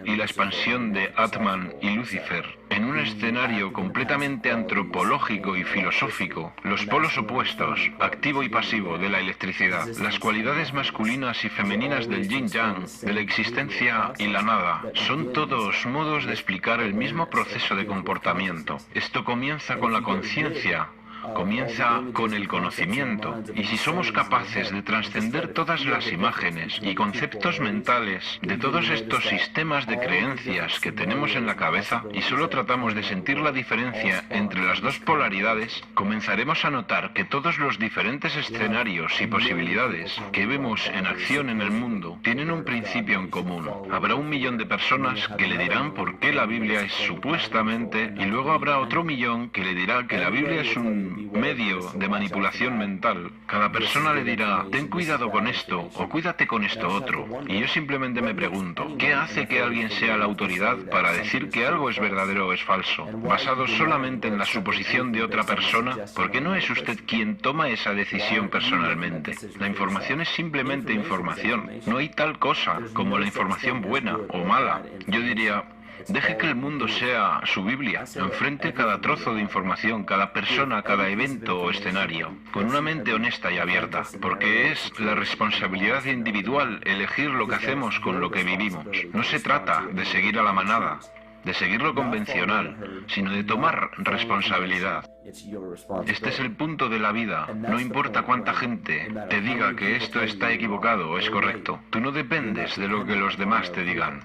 y la expansión de Atman y Lucifer. En un escenario completamente antropológico y filosófico, los polos opuestos, activo y pasivo, de la electricidad, las cualidades masculinas y femeninas del yin-yang, de la existencia y la nada, son todos modos de explicar el mismo proceso de comportamiento. Esto comienza con la conciencia, comienza con el conocimiento, y si somos capaces de trascender todas las imágenes y conceptos mentales de todos estos sistemas de creencias que tenemos en la cabeza y solo tratamos de sentir la diferencia entre las dos polaridades, comenzaremos a notar que todos los diferentes escenarios y posibilidades que vemos en acción en el mundo tienen un principio en común. Habrá 1.000.000 de personas que le dirán por qué la Biblia es supuestamente, y luego habrá otro 1.000.000 que le dirá que la Biblia es un medio de manipulación mental. Cada persona le dirá, ten cuidado con esto o cuídate con esto otro. Y yo simplemente me pregunto, ¿qué hace que alguien sea la autoridad para decir que algo es verdadero o es falso? Basado solamente en la suposición de otra persona, porque no es usted quien toma esa decisión personalmente. La información es simplemente información. No hay tal cosa como la información buena o mala. Yo diría, deje que el mundo sea su Biblia. Enfrente cada trozo de información, cada persona, cada evento o escenario, con una mente honesta y abierta, porque es la responsabilidad individual elegir lo que hacemos con lo que vivimos. No se trata de seguir a la manada, de seguir lo convencional, sino de tomar responsabilidad. Este es el punto de la vida. No importa cuánta gente te diga que esto está equivocado o es correcto. Tú no dependes de lo que los demás te digan.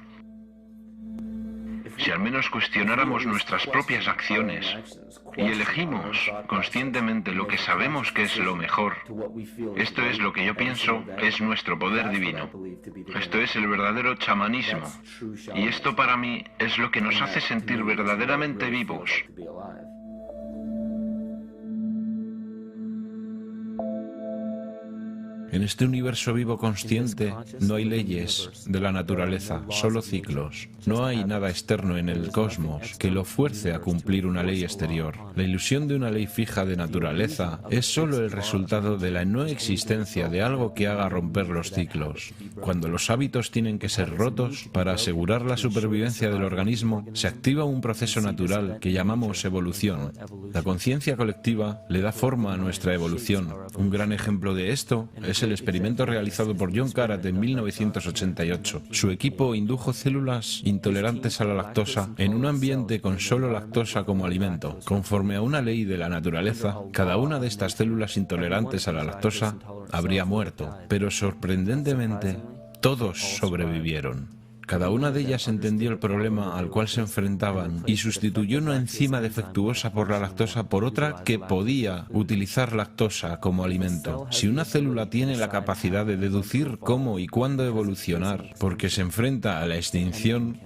Si al menos cuestionáramos nuestras propias acciones y elegimos conscientemente lo que sabemos que es lo mejor, esto es lo que yo pienso es nuestro poder divino. Esto es el verdadero chamanismo. Y esto para mí es lo que nos hace sentir verdaderamente vivos. En este universo vivo consciente no hay leyes de la naturaleza, solo ciclos. No hay nada externo en el cosmos que lo fuerce a cumplir una ley exterior. La ilusión de una ley fija de naturaleza es solo el resultado de la no existencia de algo que haga romper los ciclos. Cuando los hábitos tienen que ser rotos, para asegurar la supervivencia del organismo, se activa un proceso natural que llamamos evolución. La conciencia colectiva le da forma a nuestra evolución. Un gran ejemplo de esto es el experimento realizado por John Karat en 1988. Su equipo indujo células intolerantes a la lactosa en un ambiente con solo lactosa como alimento. Conforme a una ley de la naturaleza, cada una de estas células intolerantes a la lactosa habría muerto, pero sorprendentemente, todos sobrevivieron. Cada una de ellas entendió el problema al cual se enfrentaban y sustituyó una enzima defectuosa por la lactosa por otra que podía utilizar lactosa como alimento. Si una célula tiene la capacidad de deducir cómo y cuándo evolucionar porque se enfrenta a la extinción,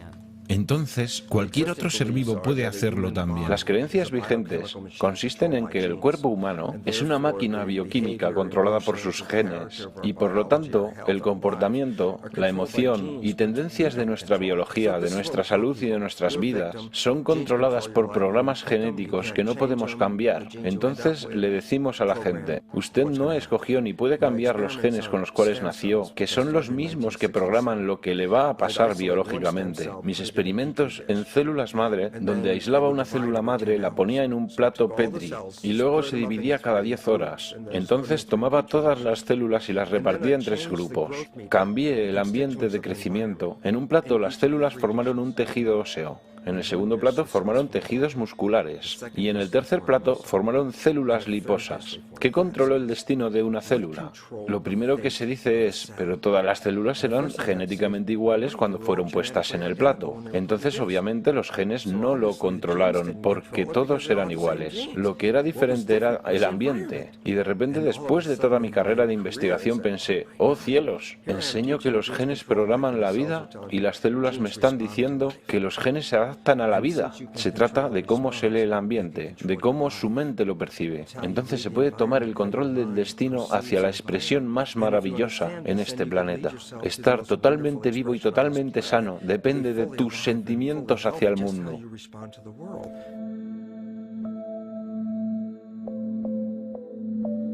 entonces cualquier otro ser vivo puede hacerlo también. Las creencias vigentes consisten en que el cuerpo humano es una máquina bioquímica controlada por sus genes y por lo tanto el comportamiento, la emoción y tendencias de nuestra biología, de nuestra salud y de nuestras vidas son controladas por programas genéticos que no podemos cambiar. Entonces le decimos a la gente, usted no escogió ni puede cambiar los genes con los cuales nació, que son los mismos que programan lo que le va a pasar biológicamente. Mis experimentos en células madre, donde aislaba una célula madre, la ponía en un plato Petri y luego se dividía cada 10 horas. Entonces tomaba todas las células y las repartía en 3 grupos. Cambié el ambiente de crecimiento. En un plato las células formaron un tejido óseo. En el segundo plato formaron tejidos musculares y en el tercer plato formaron células liposas. ¿Qué controló el destino de una célula? Lo primero que se dice es, pero todas las células eran genéticamente iguales cuando fueron puestas en el plato. Entonces obviamente los genes no lo controlaron porque todos eran iguales. Lo que era diferente era el ambiente. Y de repente después de toda mi carrera de investigación pensé, oh cielos, enseño que los genes programan la vida y las células me están diciendo que los genes se adaptan a la vida. Se trata de cómo se lee el ambiente, de cómo su mente lo percibe. Entonces se puede tomar el control del destino hacia la expresión más maravillosa en este planeta. Estar totalmente vivo y totalmente sano depende de tus sentimientos hacia el mundo.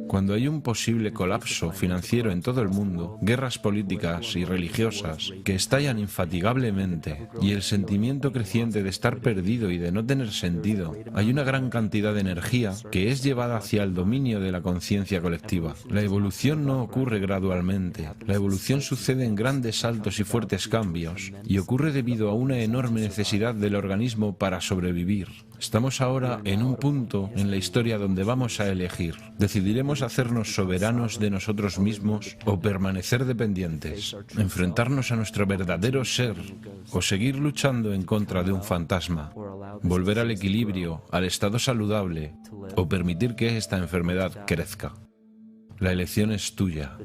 Cuando hay un posible colapso financiero en todo el mundo, guerras políticas y religiosas que estallan infatigablemente y el sentimiento creciente de estar perdido y de no tener sentido, hay una gran cantidad de energía que es llevada hacia el dominio de la conciencia colectiva. La evolución no ocurre gradualmente. La evolución sucede en grandes saltos y fuertes cambios y ocurre debido a una enorme necesidad del organismo para sobrevivir. Estamos ahora en un punto en la historia donde vamos a elegir. Decidiremos hacernos soberanos de nosotros mismos o permanecer dependientes, enfrentarnos a nuestro verdadero ser o seguir luchando en contra de un fantasma, volver al equilibrio, al estado saludable o permitir que esta enfermedad crezca. La elección es tuya.